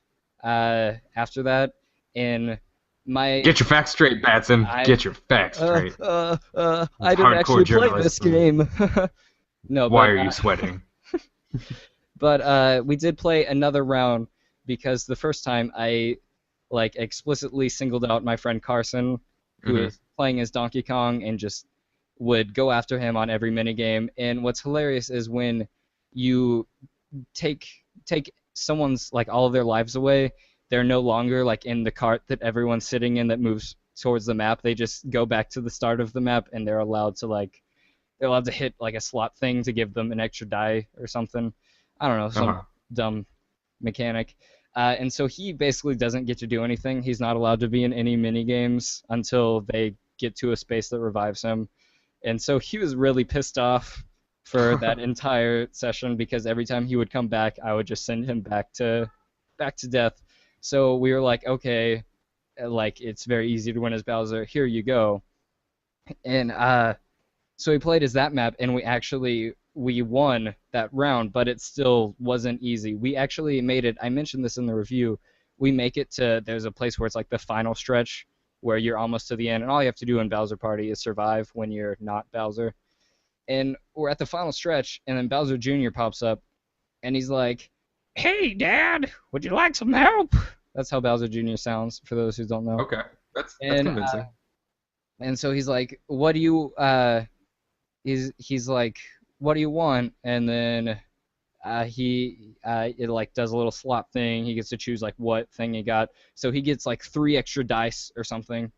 after that, and Get your facts straight, Batson. Get your facts straight. I didn't actually play this game. No. Why are you sweating? But we did play another round because the first time I like explicitly singled out my friend Carson, who was playing as Donkey Kong, and just would go after him on every minigame. And what's hilarious is when you take someone's like all of their lives away, they're no longer like in the cart that everyone's sitting in that moves towards the map. They just go back to the start of the map, and they're allowed to hit like a slot thing to give them an extra die or something. I don't know, some dumb mechanic. And so he basically doesn't get to do anything. He's not allowed to be in any mini games until they get to a space that revives him. And so he was really pissed off for that entire session, because every time he would come back, I would just send him back to death. So we were like, okay, like it's very easy to win as Bowser. Here you go. And so we played as that map, and we won that round, but it still wasn't easy. We actually made it. I mentioned this in the review. We make it to there's a place where it's like the final stretch where you're almost to the end, and all you have to do in Bowser Party is survive when you're not Bowser. And we're at the final stretch, and then Bowser Jr. pops up, and he's like, "Hey, Dad, would you like some help?" That's how Bowser Jr. sounds for those who don't know. Okay, that's And convincing. and so he's like, "What do you?" He's like, "What do you want?" And then he it like does a little slot thing. He gets to choose like what thing he got. So he gets like 3 extra dice or something.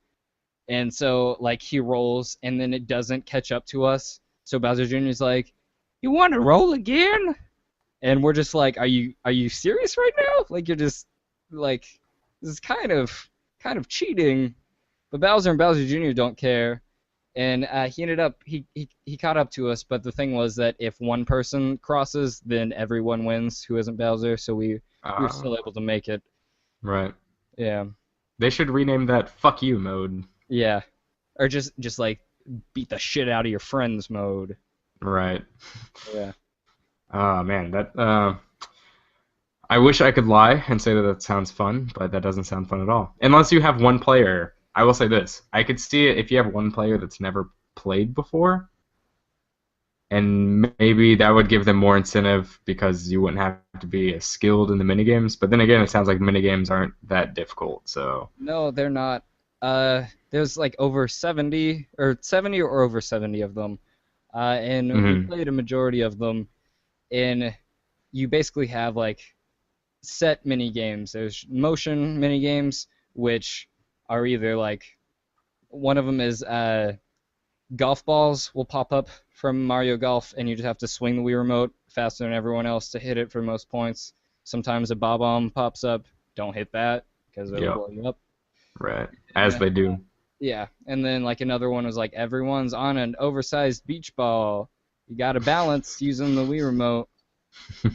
And so like he rolls, and then it doesn't catch up to us. So Bowser Jr. is like, "You want to roll again?" And we're just like, "Are you serious right now? Like you're just like this is kind of cheating." But Bowser and Bowser Jr. don't care. And he ended up he caught up to us, but the thing was that if one person crosses, then everyone wins who isn't Bowser. So we were still able to make it. Right. Yeah, They should rename that "fuck you" mode. yeah, or just like beat the shit out of your friends mode. Right. Yeah, Oh man, that I wish I could lie and say that that sounds fun, but that doesn't sound fun at all. Unless you have one player. I will say this. I could see it if you have one player that's never played before, and maybe that would give them more incentive because you wouldn't have to be as skilled in the minigames. But then again, it sounds like minigames aren't that difficult, so. no, they're not. There's like over 70 or over 70 of them, and we Hmm. played a majority of them. And you basically have like set mini games. There's motion mini games, which are either like one of them is golf balls will pop up from Mario Golf, and you just have to swing the Wii remote faster than everyone else to hit it for most points. Sometimes a bob bomb pops up. Don't hit that because it'll Yep. blow you up. Right. And As then they do. yeah, and then like another one was like everyone's on an oversized beach ball. You got to balance using the Wii remote.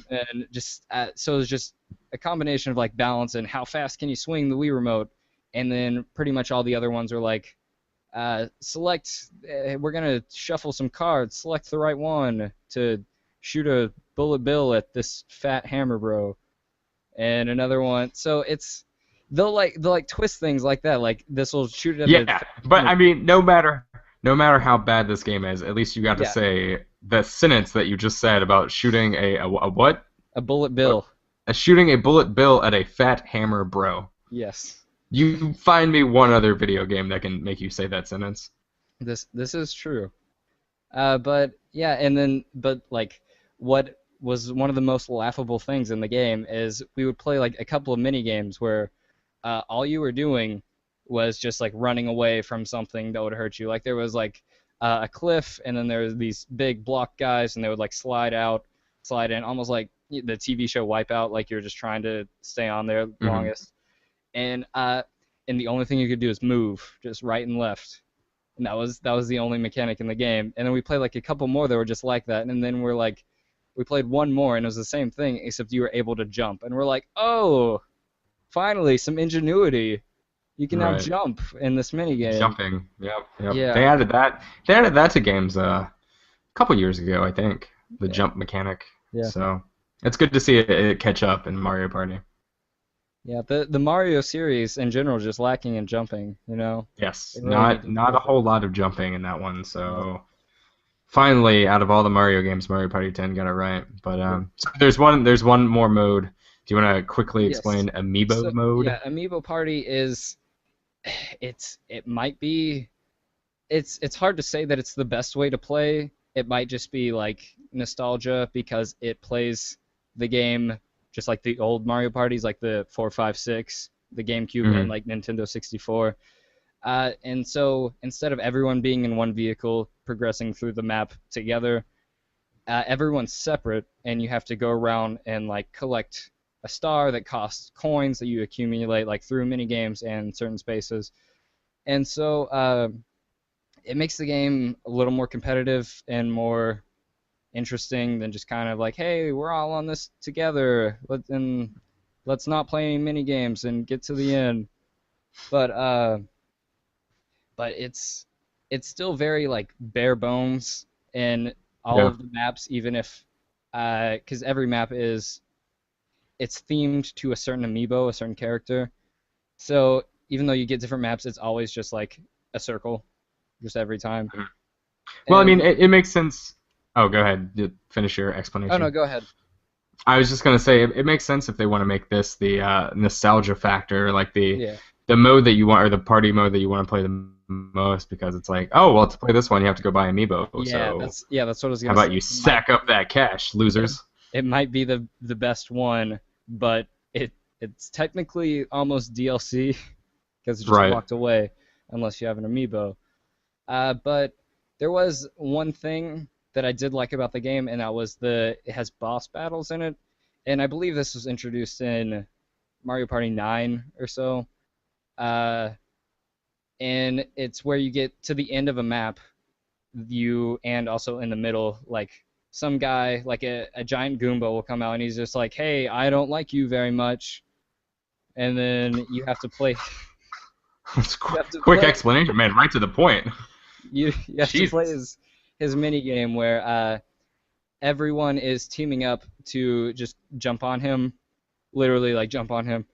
And just so it's just a combination of like balance and how fast can you swing the Wii remote, and then pretty much all the other ones are like select. We're gonna shuffle some cards. Select the right one to shoot a bullet bill at this fat hammer bro, and another one. So it's they'll like twist things like that. Like this will shoot it at a Yeah, fat but hammer. I mean, no matter how bad this game is, at least you got to Yeah, say the sentence that you just said about shooting a what? a bullet What? bill. Shooting a bullet bill at a fat hammer, bro. Yes, You find me one other video game that can make you say that sentence. this is true. But yeah, and then but like what was one of the most laughable things in the game is we would play like a couple of mini games where all you were doing was just like running away from something that would hurt you. Like there was like a cliff, and then there was these big block guys, and they would like slide out, slide in, almost like the TV show Wipeout. Like you're just trying to stay on there Hmm. longest, and and the only thing you could do is move, just right and left, and that was the only mechanic in the game. And then we played like a couple more that were just like that, and then we played one more, and it was the same thing except you were able to jump, and we're like, oh, finally some ingenuity. You can now Right. jump in this minigame. Jumping. Yep. Yep. They Yeah, added that. They added that to games a couple years ago, I think. The yeah, jump mechanic. yeah, So it's good to see it catch up in Mario Party. yeah. The Mario series in general is just lacking in jumping. Yes. They really need Not to not a fix it. whole lot of jumping in that one. No. So finally, out of all the Mario games, Mario Party 10 got it right. But Yeah. so there's one more mode. Do you want to quickly Yes. explain Amiibo So mode? yeah, Amiibo Party is it might be it's hard to say that it's the best way to play. It might just be like nostalgia because it plays the game just like the old Mario parties, like the 4, 5, 6, the GameCube, and Hmm. like Nintendo 64. And so instead of everyone being in one vehicle progressing through the map together, everyone's separate, and you have to go around and like collect a star that costs coins that you accumulate like through mini games and certain spaces. And so it makes the game a little more competitive and more interesting than just kind of like, hey, we're all on this together. Let's not play any mini games and get to the end. But but it's still very like bare bones in all Yeah. of the maps, even if because every map is it's themed to a certain amiibo, a certain character. So even though you get different maps, it's always just like a circle, just every time. Mhm. Well, I mean, And it makes sense. Oh, go ahead. You finish your oh no, explanation. go ahead. I was just gonna say it makes sense if they want to make this the nostalgia factor, like Yeah, the mode that you want or the party mode that you want to play the most, because it's like, oh well, to play this one you have to go buy Amiibo. So that's what I was how gonna about say. you sack up that cash, It, losers? it might be the best one, but it's technically almost DLC because it just Right. walked away unless you have an amiibo. But there was one thing that I did like about the game, and that was it has boss battles in it, and I believe this was introduced in Mario Party 9 or so. Uh, and it's where you get to the end of a map, and also in the middle, like some guy, like a giant Goomba will come out, and he's just like, "Hey, I don't like you very much," and then you have to play. It's You have to quick play. explanation, man. Right to the point. You have to play Jesus. his mini game where everyone is teaming up to just jump on him, literally like jump on him,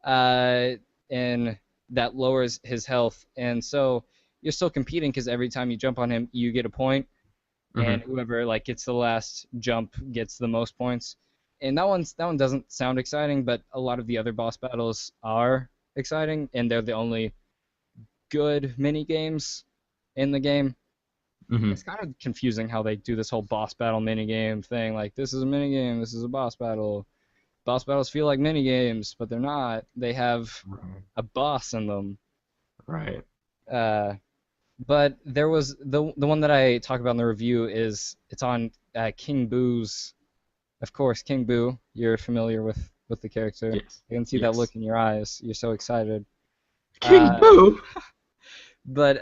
uh, and that lowers his health. And so you're still competing because every time you jump on him, you get a point, and Hmm. whoever like gets the last jump gets the most points. And that one doesn't sound exciting, but a lot of the other boss battles are exciting, and they're the only good mini games in the game. Hmm. It's kind of confusing how they do this whole boss battle mini game thing. Like, this is a mini game, this is a boss battle. Boss battles feel like mini games, but they're not. They have Right. a boss in them. Right. Uh, but there was the one that I talk about in the review is it's on King Boo's. Of course, King Boo. You're familiar with the character. Yes. I can see that Yes. look in your eyes. You're so excited. King Uh, Boo. but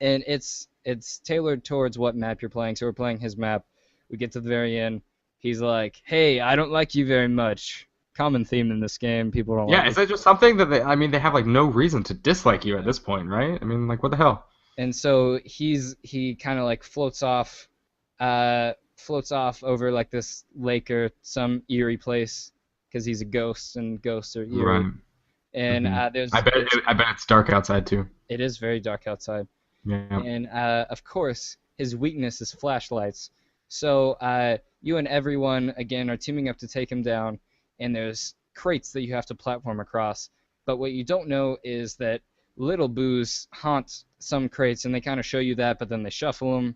and it's tailored towards what map you're playing. So we're playing his map. We get to the very end. He's like, "Hey, I don't like you very much." Common theme in this game. People don't Yeah, like is it. that just something that I mean, they have like no reason to dislike you at Yeah. this point, right? I mean, like, what the hell? And so he kind of like floats off over like this lake or some eerie place because he's a ghost and ghosts are eerie. Right. And Hmm. I bet it's dark outside too. it is very dark outside. Yeah. And of course, his weakness is flashlights. So you and everyone again are teaming up to take him down, and there's crates that you have to platform across. But what you don't know is that little boos haunt some crates, and they kind of show you that, but then they shuffle them.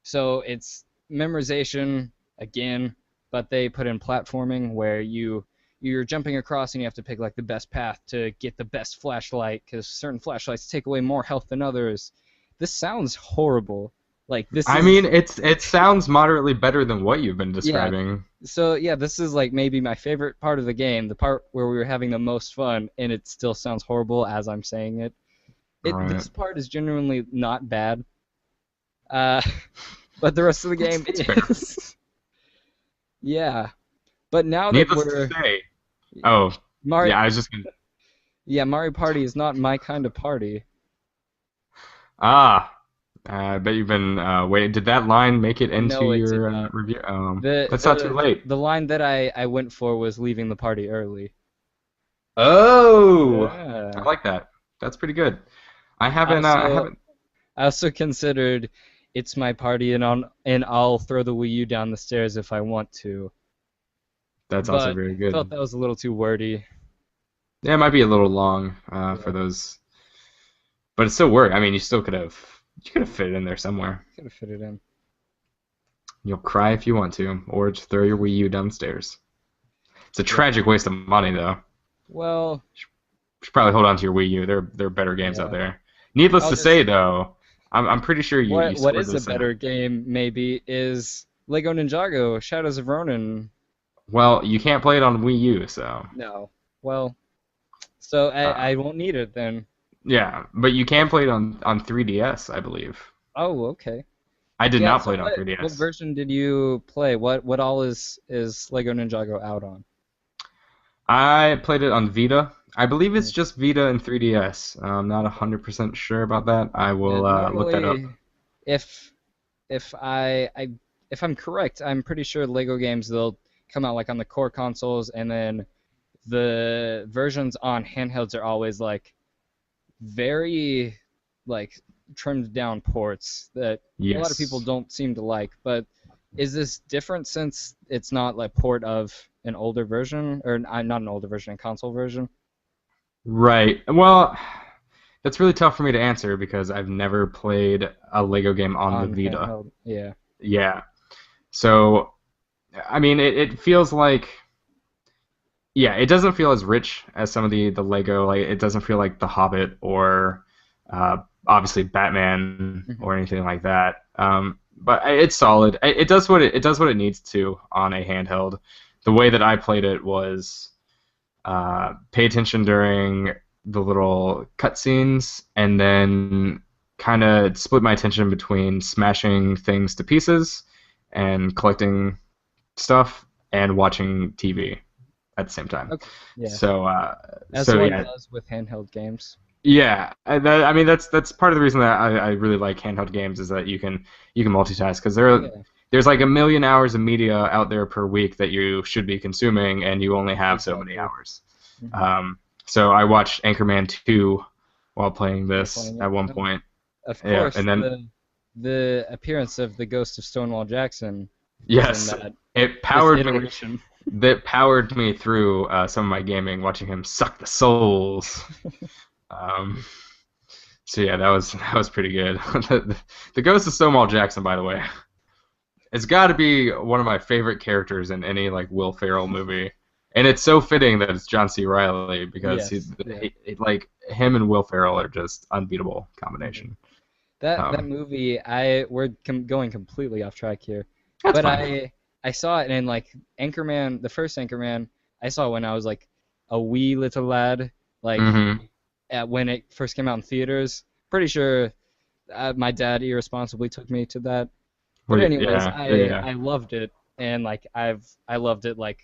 So it's memorization again, but they put in platforming where you're jumping across and you have to pick like the best path to get the best flashlight because certain flashlights take away more health than others. This sounds horrible. Like this I mean, is it sounds moderately better than what you've been yeah. describing. So yeah, this is like maybe my favorite part of the game, the part where we were having the most fun, and it still sounds horrible as I'm saying it. Right. This part is genuinely not bad. Uh, but the rest of the game It's fair. is yeah. But now that Needless to we're say. Oh, Mario, yeah, I was just gonna. yeah, Mario Party is not my kind of party. Ah, I bet you've been waiting. Did that line make it into No, it did your not. review? The That's not too the late. the line that I went for was leaving the party early. Oh, I Yeah. like that. That's pretty good. I I also haven't. I also considered it's my party and I'll throw the Wii U down the stairs if I want to. That's also But very I felt good. that was a little too wordy. Yeah, it might be a little long for Yeah, those, but it still worked. I mean, you could have fit it in there somewhere. could have fit it in. You'll cry if you want to, or just throw your Wii U downstairs. It's a Yeah. tragic waste of money, though. Well, Should probably hold on to your Wii U. There are better games out yeah. there. Needless I'll to just say, though, I'm pretty sure you what scored is a this in. better game maybe is LEGO Ninjago Shadows of Ronin. Well, you can't play it on Wii U, so No. Well, so uh, I won't need it then. yeah. But you can play it on 3DS, I believe. Oh, okay. I did Yeah, not so play it on what 3DS. version did you play? What all is LEGO Ninjago out on? I played it on Vita, I believe it's just Vita and 3DS. I'm not 100% sure about that. I will look that up. Normally, if if if I'm correct, I'm pretty sure Lego games they'll come out like on the core consoles, and then the versions on handhelds are always like very like trimmed down ports that a lot of people Yes. don't seem to like. But is this different since it's not like port of an older version or not an older version, a console version Right. Well, that's really tough for me to answer because I've never played a Lego game on the on Vita. handheld? Yeah. Yeah. So, I mean, it feels like, yeah, it doesn't feel as rich as some of the Lego. Like, it doesn't feel like The Hobbit or obviously Batman Hmm. or anything like that. But it's solid. It does it does what it needs to on a handheld. The way that I played it was pay attention during the little cutscenes, and then kind of split my attention between smashing things to pieces and collecting stuff and watching TV at the same time. Okay. Yeah. So, As so one yeah, does with handheld games. yeah. I mean, that's part of the reason that I really like handheld games is that you can multitask because Yeah. there's like a million hours of media out there per week that you should be consuming, and you only have so many Exactly. hours. Hmm. So I watched Anchorman 2 while playing While this playing it. at one Oh, point. of Yeah, course, and then the appearance of the ghost of Stonewall Jackson was in yes, that it this powered me. iteration. That powered me through some of my gaming, watching him suck the souls. Um, so yeah, that was pretty good. The Ghost of Stonewall Jackson, by the way, it's got to be one of my favorite characters in any like Will Ferrell movie, and it's so fitting that it's John C. Reilly because Yes. Yeah. like him and Will Ferrell are just unbeatable Hmm. combination. That Um, movie, we're going completely off track here, that's but fine. I saw it and like Anchorman, the first Anchorman, I saw when I was like a wee little lad, like Hmm. when it first came out in theaters. Pretty sure my dad irresponsibly took me to that. But anyways, Yeah, yeah. I loved it, and like I loved it like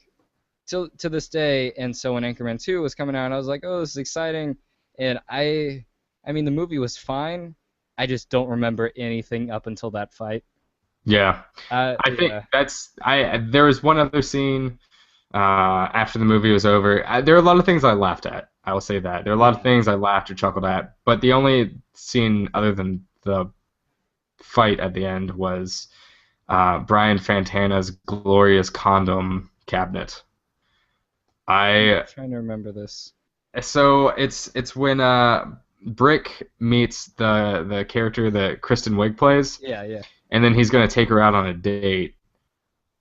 to this day. And so when Anchorman 2 was coming out, I was like, oh, this is exciting. And I mean, the movie was fine. I just don't remember anything up until that fight. Yeah. I think Yeah, that's I. There was one other scene after the movie was over. There are a lot of things I laughed at. I will say that there are a lot of yeah. things I laughed or chuckled at. But the only scene other than the fight at the end was Brian Fantana's glorious condom cabinet. I'm I trying to remember this. so it's when Brick meets the character that Kristen Wiig plays, Yeah, yeah. and then he's gonna take her out on a date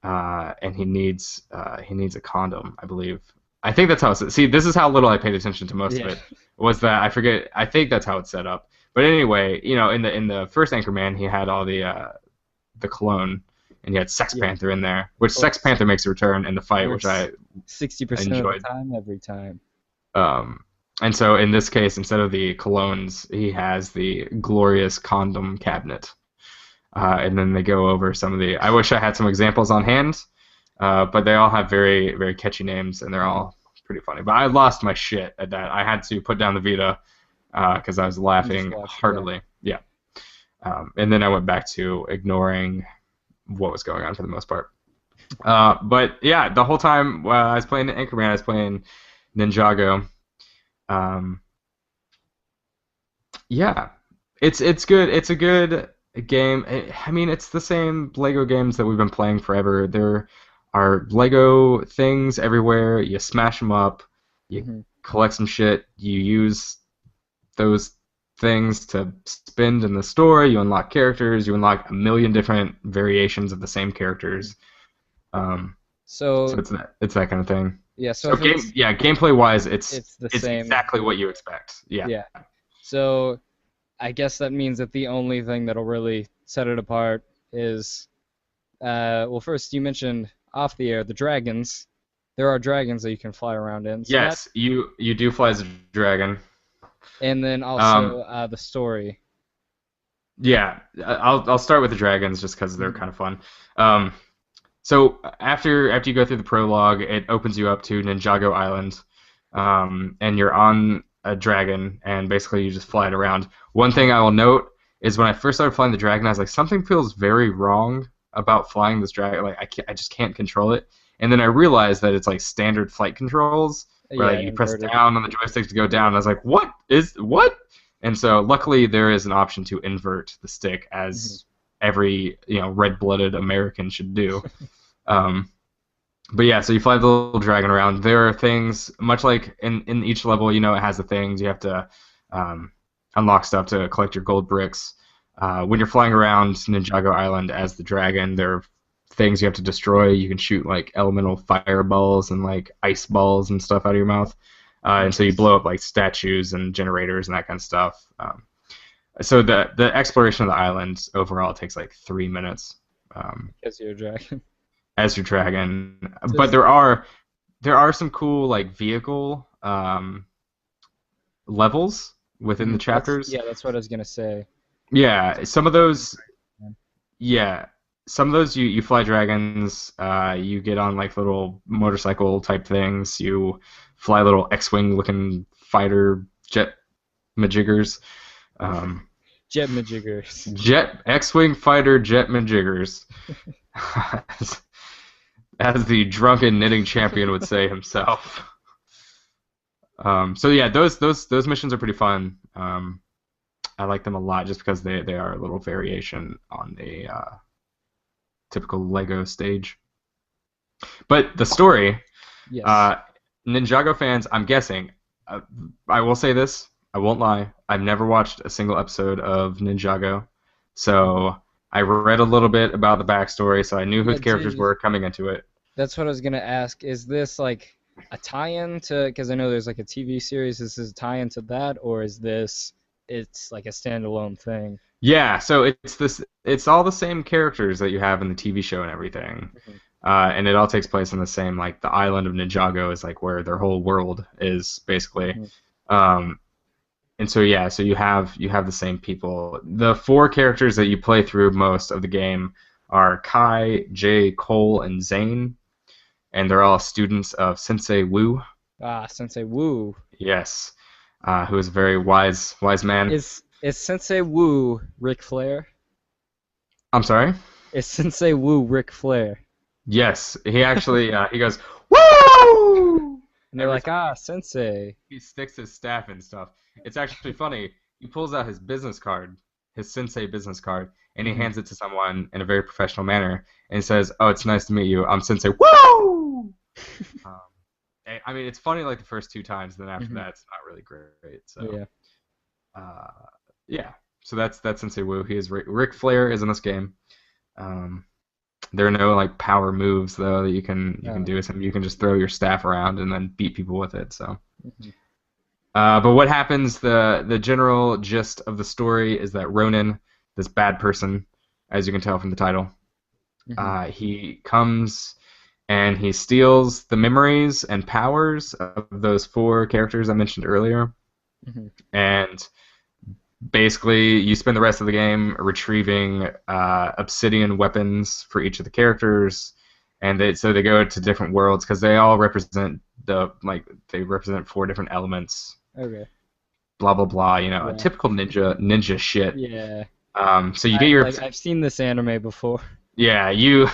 and he needs a condom, I believe. I think that's how it's. See, this is how little I paid attention to most of Yeah. it. Was that I forget? I think that's how it's set up. But anyway, you know, in the first Anchorman, he had all the cologne, and he had Sex Yeah, Panther in there, which of Sex course. Panther makes a return in the Of fight, which course. I 60% of the enjoyed. time, every time. Um, and so in this case, instead of the colognes, he has the glorious condom cabinet. And then they go over some of the. I wish I had some examples on hand, but they all have very, very catchy names, and they're Hmm. all pretty funny. But I lost my shit at that. I had to put down the Vita because I was And just laughing watch. Yeah. heartily. Yeah. And then I went back to ignoring what was going on for the most part. But yeah, the whole time I was playing Anchorman, I was playing Ninjago. Um, yeah, it's good. It's a good game. I mean, it's the same Lego games that we've been playing forever. There are Lego things everywhere. You smash them up. You Hmm. collect some shit. You use those things to spend in the store. You unlock characters. You unlock a million different variations of the same characters. Um, so So it's that kind of thing. yeah, so So if it's gameplay wise, it's the it's same. exactly what you expect. Yeah. Yeah. So I guess that means that the only thing that'll really set it apart is, well, first you mentioned off the air the dragons. There are dragons that you can fly around in. So that, Yes, you do fly as a dragon. and then also Um, the story. yeah, I'll start with the dragons just because they're Mhm. kind of fun. Um, so after you go through the prologue, it opens you up to Ninjago Island, and you're on a dragon, and basically you just fly it around. One thing I will note is when I first started flying the dragon, I was like, something feels very wrong about flying this dragon. Like I just can't control it. And then I realized that it's like standard flight controls, where Yeah, like you press inverted. down on the joystick to go down. And I was like, what? And so luckily there is an option to invert the stick, as every red-blooded American should do. But yeah, so you fly the little dragon around. There are things, much like in each level, it has the things. You have to unlock stuff to collect your gold bricks. When you're flying around Ninjago Island as the dragon, there are things you have to destroy. You can shoot like elemental fireballs and like ice balls and stuff out of your mouth. And so you blow up like statues and generators and that kind of stuff. So the exploration of the island overall takes like 3 minutes. Because you're a dragon. As your dragon, but there are some cool like vehicle levels within the chapters. That's what I was gonna say. Yeah, some of those. Yeah, some of those you fly dragons. You get on like little motorcycle type things. You fly little X-wing looking fighter jet majiggers. Jet majiggers. Jet X-wing fighter jet majiggers. As the drunken knitting champion would say himself. So yeah, those missions are pretty fun. I like them a lot just because they are a little variation on a typical LEGO stage. But the story, yes. Ninjago fans, I'm guessing, I will say this, I won't lie, I've never watched a single episode of Ninjago, so I read a little bit about the backstory, so I knew who the characters were coming into it. That's what I was gonna ask. Is this like a tie-in to? Because I know there's like a TV series. Is this a tie-in to that, or is this? It's like a standalone thing. Yeah, so it's all the same characters that you have in the TV show and everything, and it all takes place on the same, like the island of Ninjago is like where their whole world is basically. And so yeah, so you have the same people. The 4 characters that you play through most of the game are Kai, Jay, Cole, and Zane, and they're all students of Sensei Wu. Ah, Sensei Wu. Yes, who is a very wise man. Is Sensei Wu Ric Flair? I'm sorry? Is Sensei Wu Ric Flair? Yes, he actually he goes woo, and they're like, Sensei. He sticks his staff and stuff. It's actually funny. He pulls out his business card, his Sensei business card, and he hands it to someone in a very professional manner and says, "Oh, it's nice to meet you. I'm Sensei Woo!" I mean, it's funny like the first 2 times, then after that, it's not really great. So yeah. So that's Sensei Wu. He is Ric Flair is in this game. There are no like power moves though that you can do with him. You can just throw your staff around and then beat people with it. So. But what happens? The general gist of the story is that Ronin, this bad person, as you can tell from the title, he comes and he steals the memories and powers of those 4 characters I mentioned earlier, and basically you spend the rest of the game retrieving obsidian weapons for each of the characters, and so they go to different worlds because they all represent they represent 4 different elements. Okay. Blah blah blah. A typical ninja shit. Yeah. So you get your. I've seen this anime before. Yeah, you.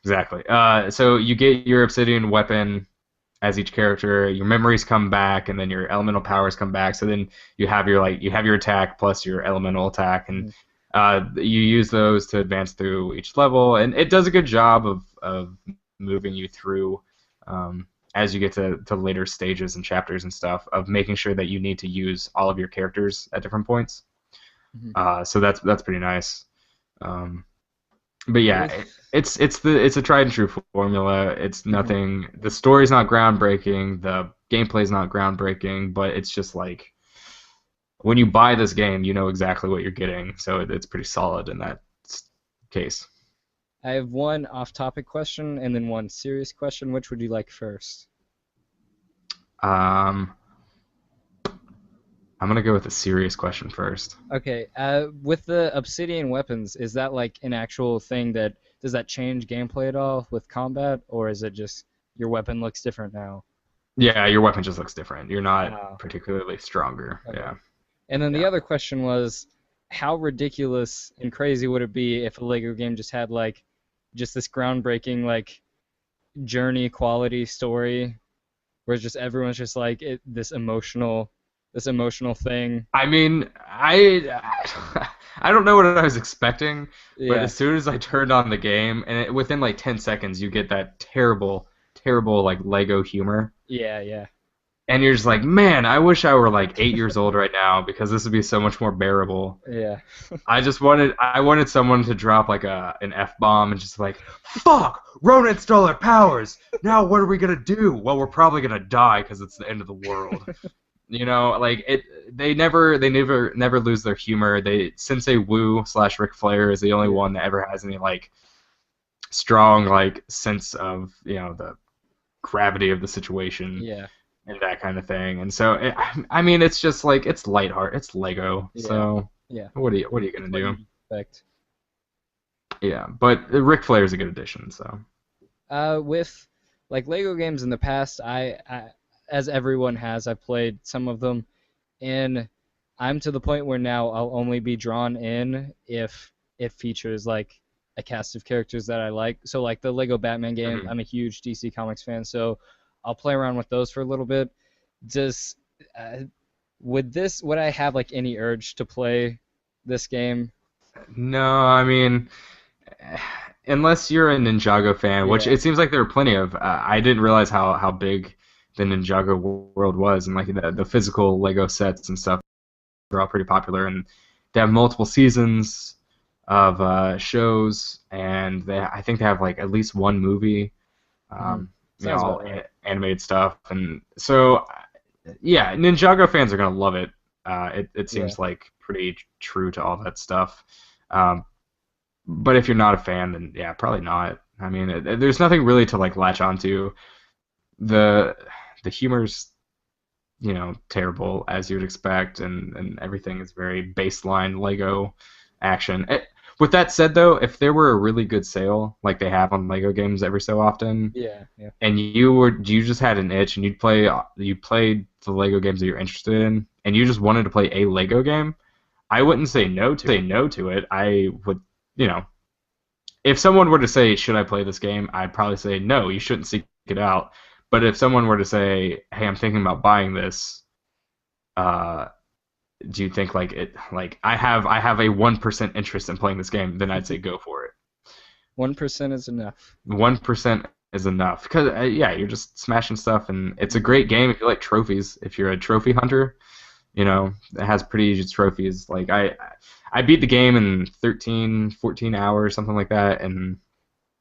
Exactly. So you get your obsidian weapon as each character. Your memories come back, and then your elemental powers come back. So then you have your attack plus your elemental attack, and you use those to advance through each level, and it does a good job of moving you through. As you get to later stages and chapters and stuff, of making sure that you need to use all of your characters at different points. So that's pretty nice. But yeah, it's a tried and true formula. It's nothing. The story's not groundbreaking. The gameplay's not groundbreaking. But it's just like when you buy this game, you know exactly what you're getting. So it's pretty solid in that case. I have one off-topic question and then one serious question. Which would you like first? I'm gonna go with a serious question first. Okay. With the obsidian weapons, is that like an actual thing does that change gameplay at all with combat, or is it just your weapon looks different now? Yeah, your weapon just looks different. You're Oh, not particularly stronger. okay. Yeah. And then the Yeah. other question was, how ridiculous and crazy would it be if a Lego game just had like just this groundbreaking like journey quality story where it's just everyone's just like this emotional thing. I mean, I don't know what I was expecting, but Yeah, as soon as I turned on the game, and within like 10 seconds, you get that terrible, terrible like Lego humor. yeah, yeah, And you're just like, man, I wish I were like 8 years old right now because this would be so much more bearable. yeah, I wanted someone to drop like an F-bomb and just like, fuck, Ronin stole our powers. Now what are we gonna do? Well, we're probably gonna die because it's the end of the world. You know, like it. They never lose their humor. Sensei Wu / Ric Flair is the only one that ever has any like strong like sense of the gravity of the situation yeah, and that kind of thing. And so, I mean, it's just like it's lighthearted. It's Lego. yeah, So yeah. what are you gonna It's what do? you'd expect. Yeah, but Ric Flair is a good addition. So With like Lego games in the past, as everyone has, I've played some of them, and I'm to the point where now I'll only be drawn in if it features like a cast of characters that I like. So like the Lego Batman game, mhm. I'm a huge DC Comics fan, so I'll play around with those for a little bit. Does uh, would I have like any urge to play this game? No, I mean, unless you're a Ninjago fan, which Yeah, it seems like there are plenty of. I didn't realize how big the Ninjago world was, and like the physical Lego sets and stuff are all pretty popular, and they have multiple seasons of shows, and I think they have like at least one movie, hmm all sounds about right. animated stuff, and so yeah, Ninjago fans are gonna love it. It Yeah, seems like pretty true to all that stuff. Um, but if you're not a fan, then yeah, probably not. I mean, there's nothing really to like latch onto. The the humor's terrible as you would expect, and everything is very baseline Lego action. With that said, though, if there were a really good sale like they have on Lego games every so often, yeah, yeah. and you just had an itch and you played the Lego games that you're interested in, and you just wanted to play a Lego game, I wouldn't say no to it. I would, you know, if someone were to say, "Should I play this game?" I'd probably say, "No, you shouldn't seek it out." But if someone were to say, "Hey, I'm thinking about buying this," uh, do you think like it like I have a 1% interest in playing this game, then I'd say go for it. 1% is enough. 1% is enough because yeah, you're just smashing stuff, and it's a great game if you like trophies. If you're a trophy hunter, it has pretty easy trophies. Like I beat the game in 13, 14 hours, something like that, and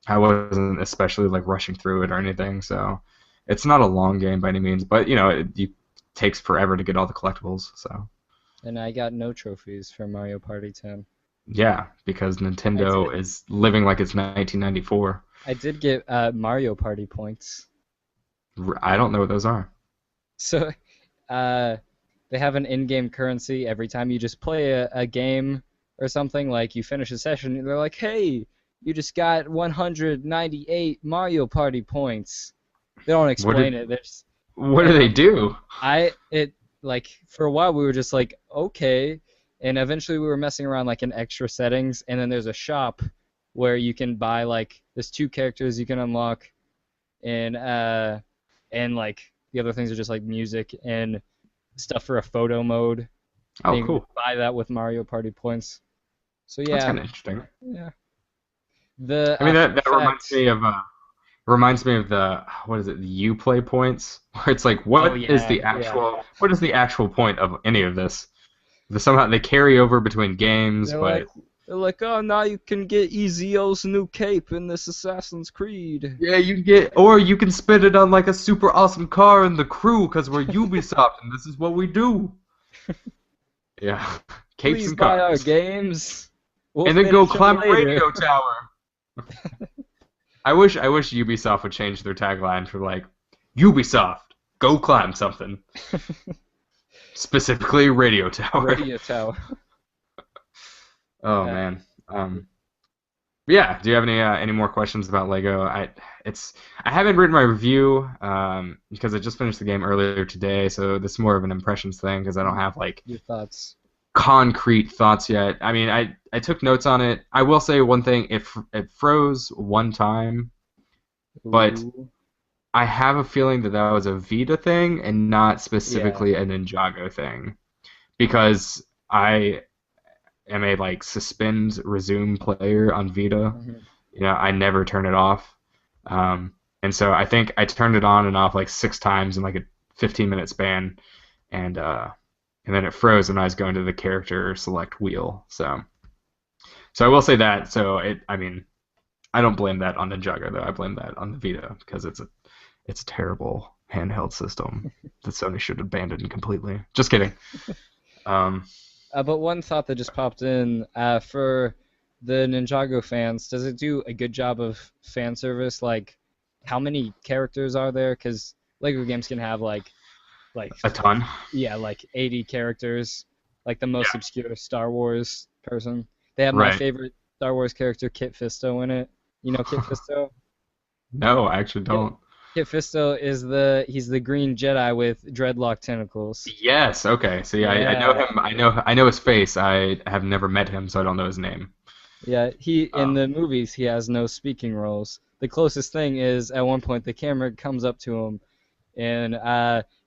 I wasn't especially like rushing through it or anything. So it's not a long game by any means, but it takes forever to get all the collectibles. So And I got no trophies for Mario Party 10. yeah, because I Nintendo did. is living like it's 1994. I did get Mario Party points. I don't know what those are. So uh, they have an in-game currency every time you just play a game or something. Like you finish a session, they're like, "Hey, you just got 198 Mario Party points." They don't What explain did it. what do And they do? it like for a while we were just like okay, and eventually we were messing around like in extra settings, and then there's a shop where you can buy like there's two characters you can unlock, and like the other things are just like music and stuff for a photo mode, and Oh, you can cool. buy that with Mario Party points. So That's yeah, kind of interesting. yeah. The I mean, that fun that reminds fact. me of the what is it, the Uplay points, where it's like, Oh yeah, yeah. what is the actual point of any of this? Somehow they carry over between games, They're but like, they're like, oh, now you can get Ezio's new cape in this Assassin's Creed. yeah, you can spend it on like a super awesome car and the crew because we're Ubisoft and this is what we do. Yeah, capes Please and buy our cars, games. We'll and then go finish them climb a later. radio tower. I wish Ubisoft would change their tagline for like Ubisoft, go climb something, specifically radio tower. Radio tower. Oh Uh, man. Yeah. Do you have any more questions about Lego? I haven't written my review because I just finished the game earlier today, so this is more of an impressions thing because I don't have like Your thoughts? concrete thoughts yet. I mean, I took notes on it. I will say one thing: it froze one time, but Ooh. I have a feeling that that was a Vita thing and not Yeah. specifically a Ninjago thing because I am a like suspend resume player on Vita. Mhm. You know, I never turn it off. And so I think I turned it on and off like 6 times in like a 15-minute span, and then it froze when I was going to the character select wheel. So I will say that. So I mean, I don't blame that on Ninjago though. I blame that on the Vita because it's a terrible handheld system that Sony should abandon completely. Just kidding. Um, But one thought that just popped in for the Ninjago fans, does it do a good job of fan service? Like, how many characters are there? Because Lego games can have like a ton. yeah, like 80 characters, like the most Yeah. obscure Star Wars person. They have my Right. favorite Star Wars character, Kit Fisto, in it. You know Kit Fisto? No, I actually Kit, don't. Kit Fisto is he's the green Jedi with dreadlock tentacles. Yes. Okay. See, I know Yeah. him. I know his face. I have never met him, so I don't know his name. Yeah, he in Um, the movies he has no speaking roles. The closest thing is at one point the camera comes up to him and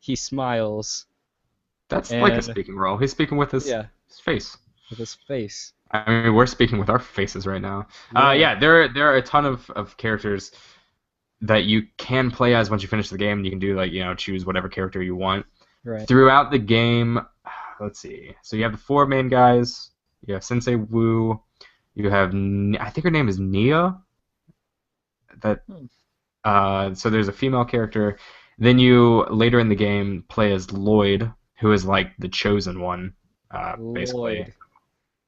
he smiles that's like a and speaking role. He's speaking with yeah, his face. with his face. I mean, we're speaking with our faces right now. Yeah, Yeah, there are a ton of characters that you can play as once you finish the game. And you can do like choose whatever character you want right. throughout the game. Let's see. So you have the four main guys. You have Sensei Wu. You have I think her name is Nia. That Hmm. So there's a female character. Then you later in the game play as Lloyd, who is like the chosen one, basically Lloyd.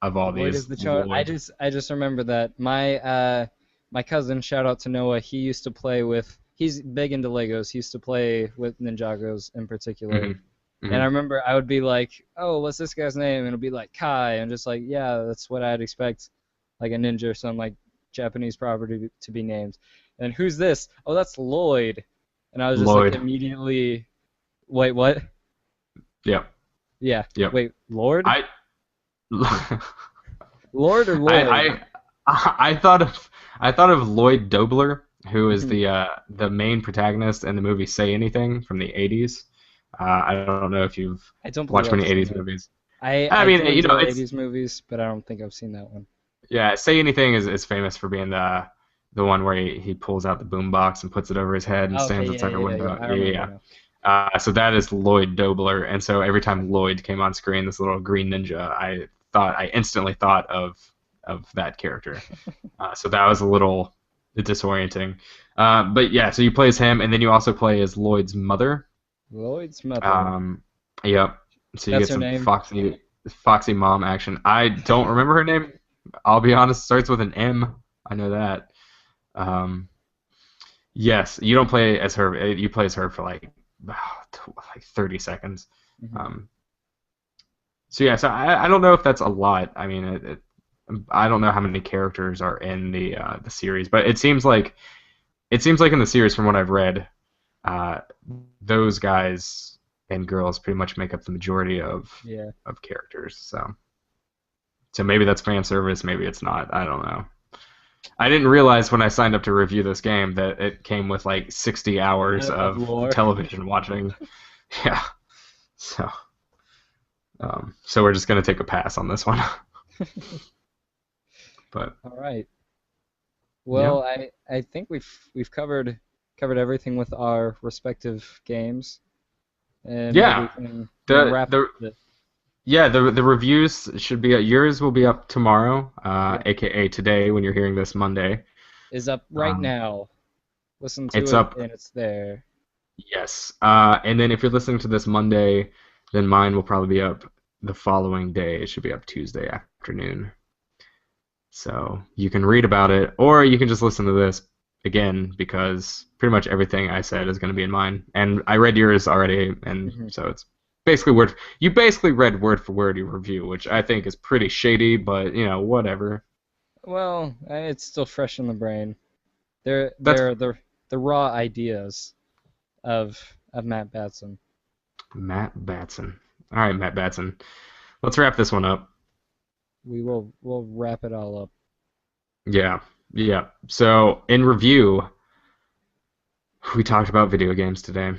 of all Lloyd these. is the child. Lloyd. I just remember that my cousin, shout out to Noah, he used to play with. He's big into Legos. He used to play with Ninjagos in particular. Hmm. And Hmm. I remember I would be like, "Oh, what's this guy's name?" And it'll be like Kai, and just like, yeah, that's what I'd expect, like a ninja or some like Japanese property to be named. And who's this? Oh, that's Lloyd. And I was just like Lloyd. immediately, wait, what? Yep. Yeah, Yep. wait, Lord? I. Lord or Lloyd? I, I thought of Lloyd Dobler, who is Mhm. the main protagonist in the movie Say Anything from the 80s. I don't know if you've I don't believe watched I've many seen 80s that. movies. I I I mean, do enjoy it's 80s movies, but I don't think I've seen that one. yeah. Say Anything is famous for being the one where he pulls out the boombox and puts it over his head and Oh, okay, stands yeah, outside a yeah, yeah, yeah. window. I Yeah, yeah, remember yeah. now. So that is Lloyd Dobler, and so every time Lloyd came on screen, this little green ninja, I instantly thought of that character. So that was a little disorienting. But yeah, so you play as him, and then you also play as Lloyd's mother. Lloyd's mother. Um, yep. So you That's get her some name. foxy mom action. I don't remember her name. I'll be honest. Starts with an M. I know that. Um, yes, you don't play as her. You play as her for like 30 seconds. Hmm. Um, so yeah, so I don't know if that's a lot. I mean, I don't know how many characters are in the series, but it seems like in the series, from what I've read, uh, those guys and girls pretty much make up the majority Yeah. of characters. So maybe that's fan service, maybe it's not. I don't know. I didn't realize when I signed up to review this game that it came with like 60 hours Of of lore. television watching. Yeah. So we're just gonna take a pass on this one. But All right. yeah, Well, I think we've covered everything with our respective games, and maybe we yeah. can The wrap the it. yeah the reviews should be yours will be up tomorrow, Yep. aka today when you're hearing this Monday. Is up right Um, now. Listen to it's it, up. and it's there. Yes. And then if you're listening to this Monday, then mine will probably be up the following day. It should be up Tuesday afternoon. So you can read about it, or you can just listen to this again because pretty much everything I said is going to be in mine. And I read yours already, and Hmm. so it's basically word. You basically read word for word your review, which I think is pretty shady, but whatever. Well, it's still fresh in the brain. They're That's they're the raw ideas of Matt Batson. Matt Batson. All right, Matt Batson. Let's wrap this one up. We'll wrap it all up. Yeah, yeah. So in review, we talked about video games today.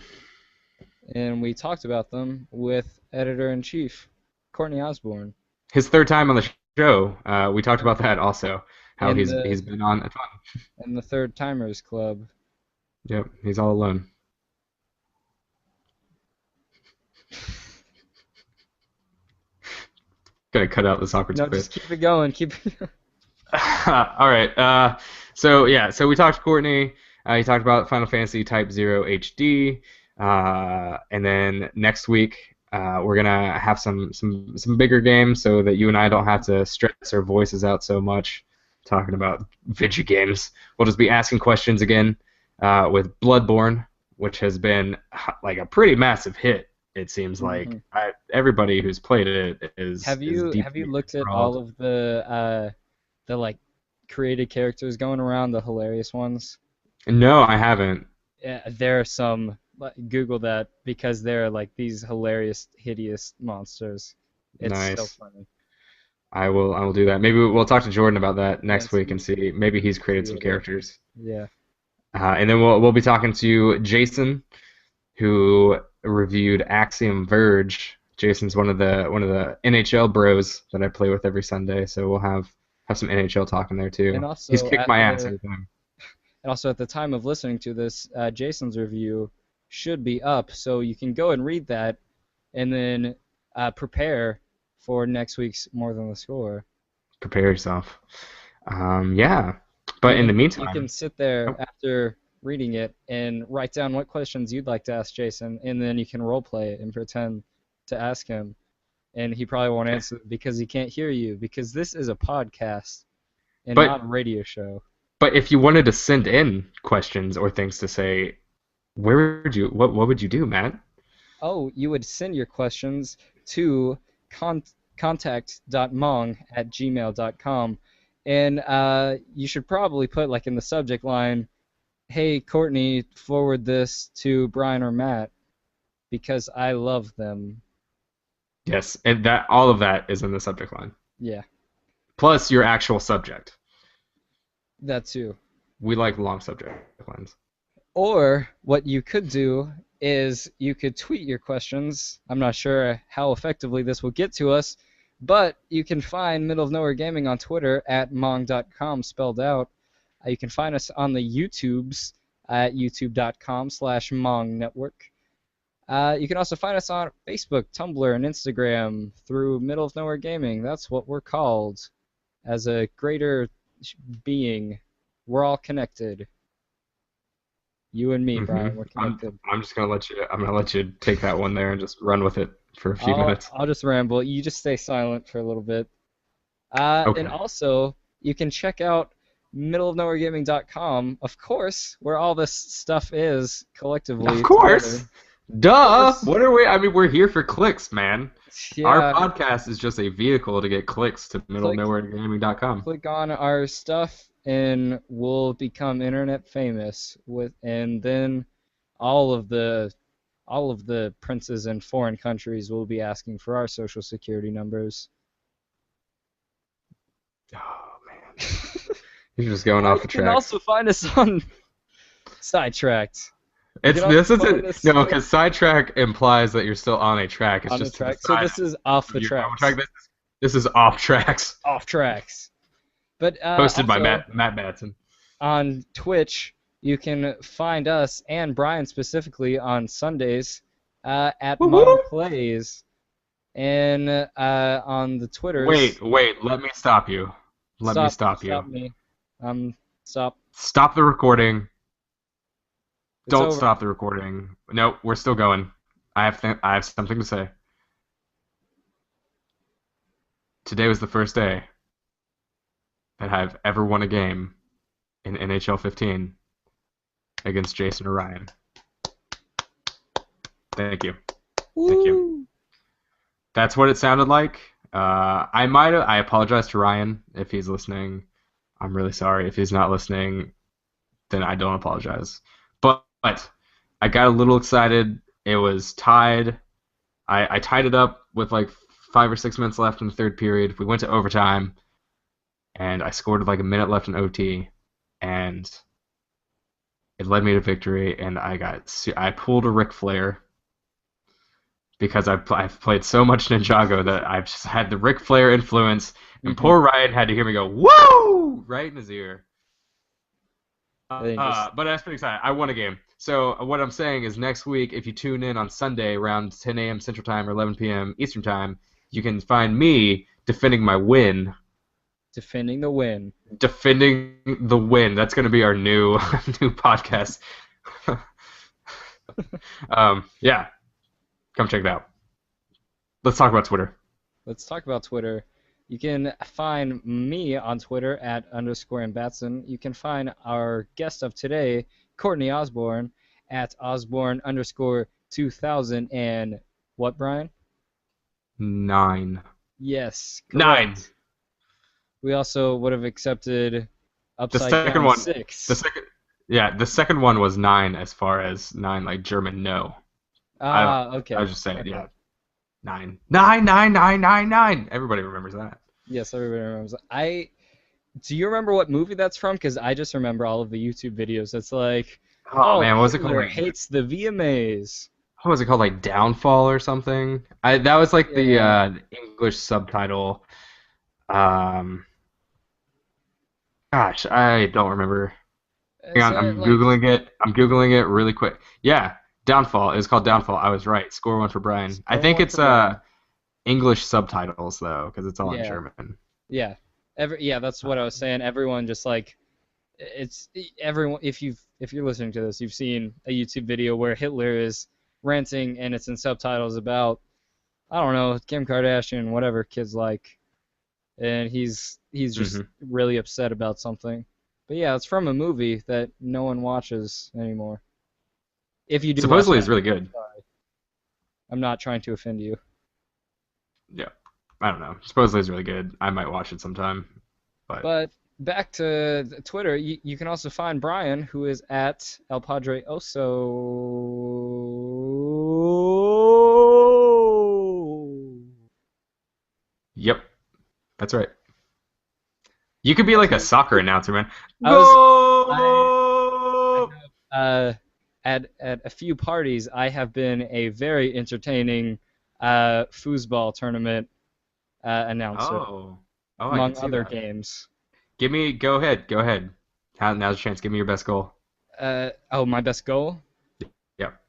And we talked about them with editor-in-chief Courtney Osborne His third time on the show. We talked about that also. How in he's been on a ton. the Third Timers Club. Yep, he's all alone. Gonna cut out this awkward No, space. just keep it going. Keep it going. All right. So we talked to Courtney. He talked about Final Fantasy Type-0 HD. And then next week we're gonna have some bigger games so that you and I don't have to stress our voices out so much talking about video games. We'll just be asking questions again with Bloodborne, which has been like a pretty massive hit. It seems like everybody who's played it is. Have is you deeply looked at enthralled. all of the like created characters going around, the hilarious ones? No, I haven't. Yeah, there are some. Google that because they're like these hilarious, hideous monsters. It's so Nice. funny. I will do that. Maybe we'll talk to Jordan about that next Yes, week and see. Maybe he's created some created. characters. Yeah. And then we'll be talking to Jason, who reviewed Axiom Verge. Jason's one of the NHL bros that I play with every Sunday, so we'll have some NHL talking there too. And also He's kicked my ass the, every time. and also at the time of listening to this, Jason's review should be up, so you can go and read that, and then prepare for next week's More Than the Score. Prepare yourself. Yeah. But in the meantime, you can sit there after reading it and write down what questions you'd like to ask Jason, and then you can role play it and pretend to ask him, and he probably won't answer because he can't hear you, because this is a podcast and not a radio show. But if you wanted to send in questions or things to say, what would you do, Matt? Oh, you would send your questions to contact.mong@gmail.com, and you should probably put like in the subject line, "Hey Courtney, forward this to Brian or Matt because I love them." Yes, and that all of that is in the subject line. Yeah, Plus your actual subject. that too. We like long subject lines. Or what you could do is you could tweet your questions. I'm not sure how effectively this will get to us, but you can find Middle of Nowhere Gaming on Twitter at mong.com spelled out. You can find us on the YouTubes at youtube.com/mongnetwork. You can also find us on Facebook, Tumblr, and Instagram through Middle of Nowhere Gaming. That's what we're called. As a greater being, we're all connected. You and me, Brian, we're connected. I'm just gonna let you take that one there and just run with it for a few minutes. I'll just ramble. You just stay silent for a little bit. Okay. And also, you can check out middleofnowheregaming.com, of course, where all this stuff is collectively. Of course. Together. Duh. What are we? I mean, we're here for clicks, man. Yeah. Our podcast is just a vehicle to get clicks to middleofnowheregaming.com. Click on our stuff, and we'll become internet famous. And then all of the princes in foreign countries will be asking for our social security numbers. Oh man, you're just going off the track. You can also find us on Sidetracked. This isn't no, because sidetrack implies that you're still on a track. It's on just a track. So this is off the tracks. This is off tracks. Off tracks. But hosted by Matt Batson. On Twitch, you can find us and Brian specifically on Sundays at Mom Plays, and on the Twitters. Wait, let me stop you. Let me stop you. Stop me. Stop. Stop the recording. Don't over. Stop the recording. No, we're still going. I have something to say. Today was the first day that I've ever won a game in NHL 15 against Jason or Ryan. Thank you. Woo. Thank you. That's what it sounded like. I apologize to Ryan if he's listening. I'm really sorry. If he's not listening, then I don't apologize. But I got a little excited. It was tied. I tied it up with like 5 or 6 minutes left in the third period. We went to overtime, and I scored with like a minute left in OT, and it led me to victory. And I pulled a Ric Flair because I've played so much Ninjago that I've just had the Ric Flair influence. And poor Ryan had to hear me go, "Woo!" right in his ear. But that's pretty exciting. I won a game. So what I'm saying is next week, if you tune in on Sunday around 10 a.m. Central Time or 11 p.m. Eastern Time, you can find me defending my win. Defending the win. Defending the win. That's going to be our new podcast. Yeah. Come check it out. Let's talk about Twitter. Let's talk about Twitter. You can find me on Twitter at _Batson. You can find our guest of today, Courtney Osborne, at Osborne_2000 and what, Brian? 9. Yes. Correct. 9. We also would have accepted upside the second down one, 6. The second one was 9 as far as 9 like German no. Okay. I was just saying, okay. yeah. 9. 9, 9, 9, 9, 9. Everybody remembers that. Yes, everybody remembers. Do you remember what movie that's from? Because I just remember all of the YouTube videos. It's like, oh man, what was it called? Hitler hates the VMAs. What was it called? Like Downfall or something? That was like the English subtitle. Gosh, I don't remember. Hang on, I'm Googling it. I'm Googling it really quick. Yeah, Downfall. It's called Downfall. I was right. Score 1 for Brian. I think it's English subtitles though, because it's all in German. Yeah. That's what I was saying. Everyone just like, it's everyone. If you're listening to this, you've seen a YouTube video where Hitler is ranting and it's in subtitles about, I don't know, Kim Kardashian, whatever kids like, and he's just really upset about something. But yeah, it's from a movie that no one watches anymore. If you do, supposedly it's really good. Sorry. I'm not trying to offend you. Yeah, I don't know. Supposedly it's really good. I might watch it sometime. But back to Twitter, you can also find Brian, who is at El Padre Oso. Yep, that's right. You could be like a soccer announcer, man. At a few parties, I have been a very entertaining foosball tournament announcer. Among other games. Go ahead. Now's a chance. Give me your best goal. My best goal? Yep.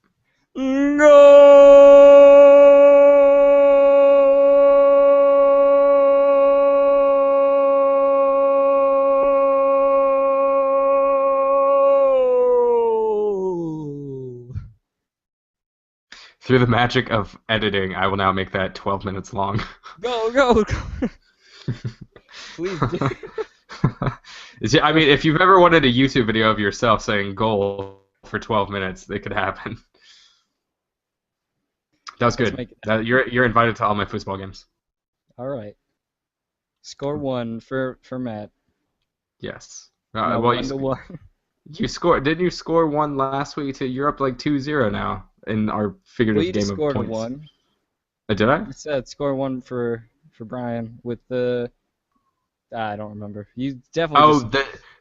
Through the magic of editing, I will now make that 12 minutes long. Go. Please do. I mean, if you've ever wanted a YouTube video of yourself saying goal for 12 minutes, it could happen. That was good. You're invited to all my football games. All right. Score 1 for Matt. Yes. No, well, 1-1. You scored. Didn't you score 1 last week? You're up like 2-0 now in our figurative game of points. You scored 1. Did I? You said score 1 for Brian with the. I don't remember. You definitely.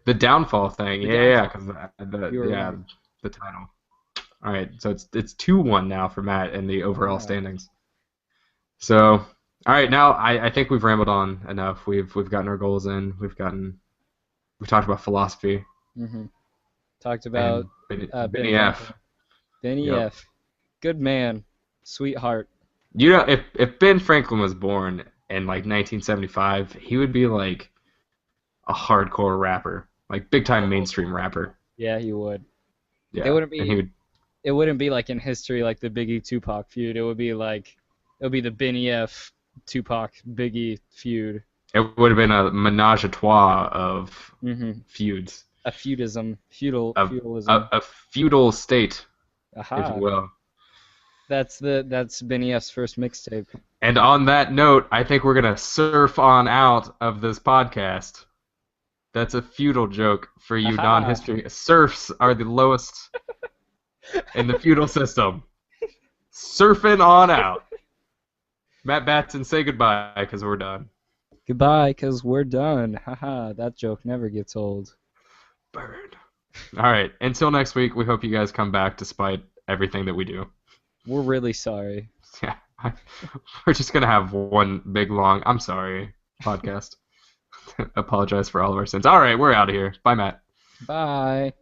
The downfall thing. Yeah, because the title. All right, so it's 2-1 now for Matt in the overall standings. So, all right, now I think we've rambled on enough. We've gotten our goals in. We've talked about philosophy. Mm-hmm. Talked about Benny F. Benny F. Good man, sweetheart. You know, if Ben Franklin was born in like 1975, he would be like a hardcore rapper, like big time mainstream rapper. Yeah, he would. Yeah, it wouldn't be like in history like the Biggie Tupac feud. It would be the Benny F. Tupac Biggie feud. It would have been a menage a trois of feuds. A feudalism. A feudal state, if you will. That's Benny F's first mixtape. And on that note, I think we're gonna surf on out of this podcast. That's a feudal joke for you Aha. non-history. Serfs are the lowest in the feudal system. Surfing on out. Matt Batson, say goodbye because we're done. Goodbye, because we're done. Haha, that joke never gets old. Burn. All right. Until next week, we hope you guys come back despite everything that we do. We're really sorry. Yeah. We're just going to have one big, long, I'm sorry podcast. Apologize for all of our sins. All right. We're out of here. Bye, Matt. Bye.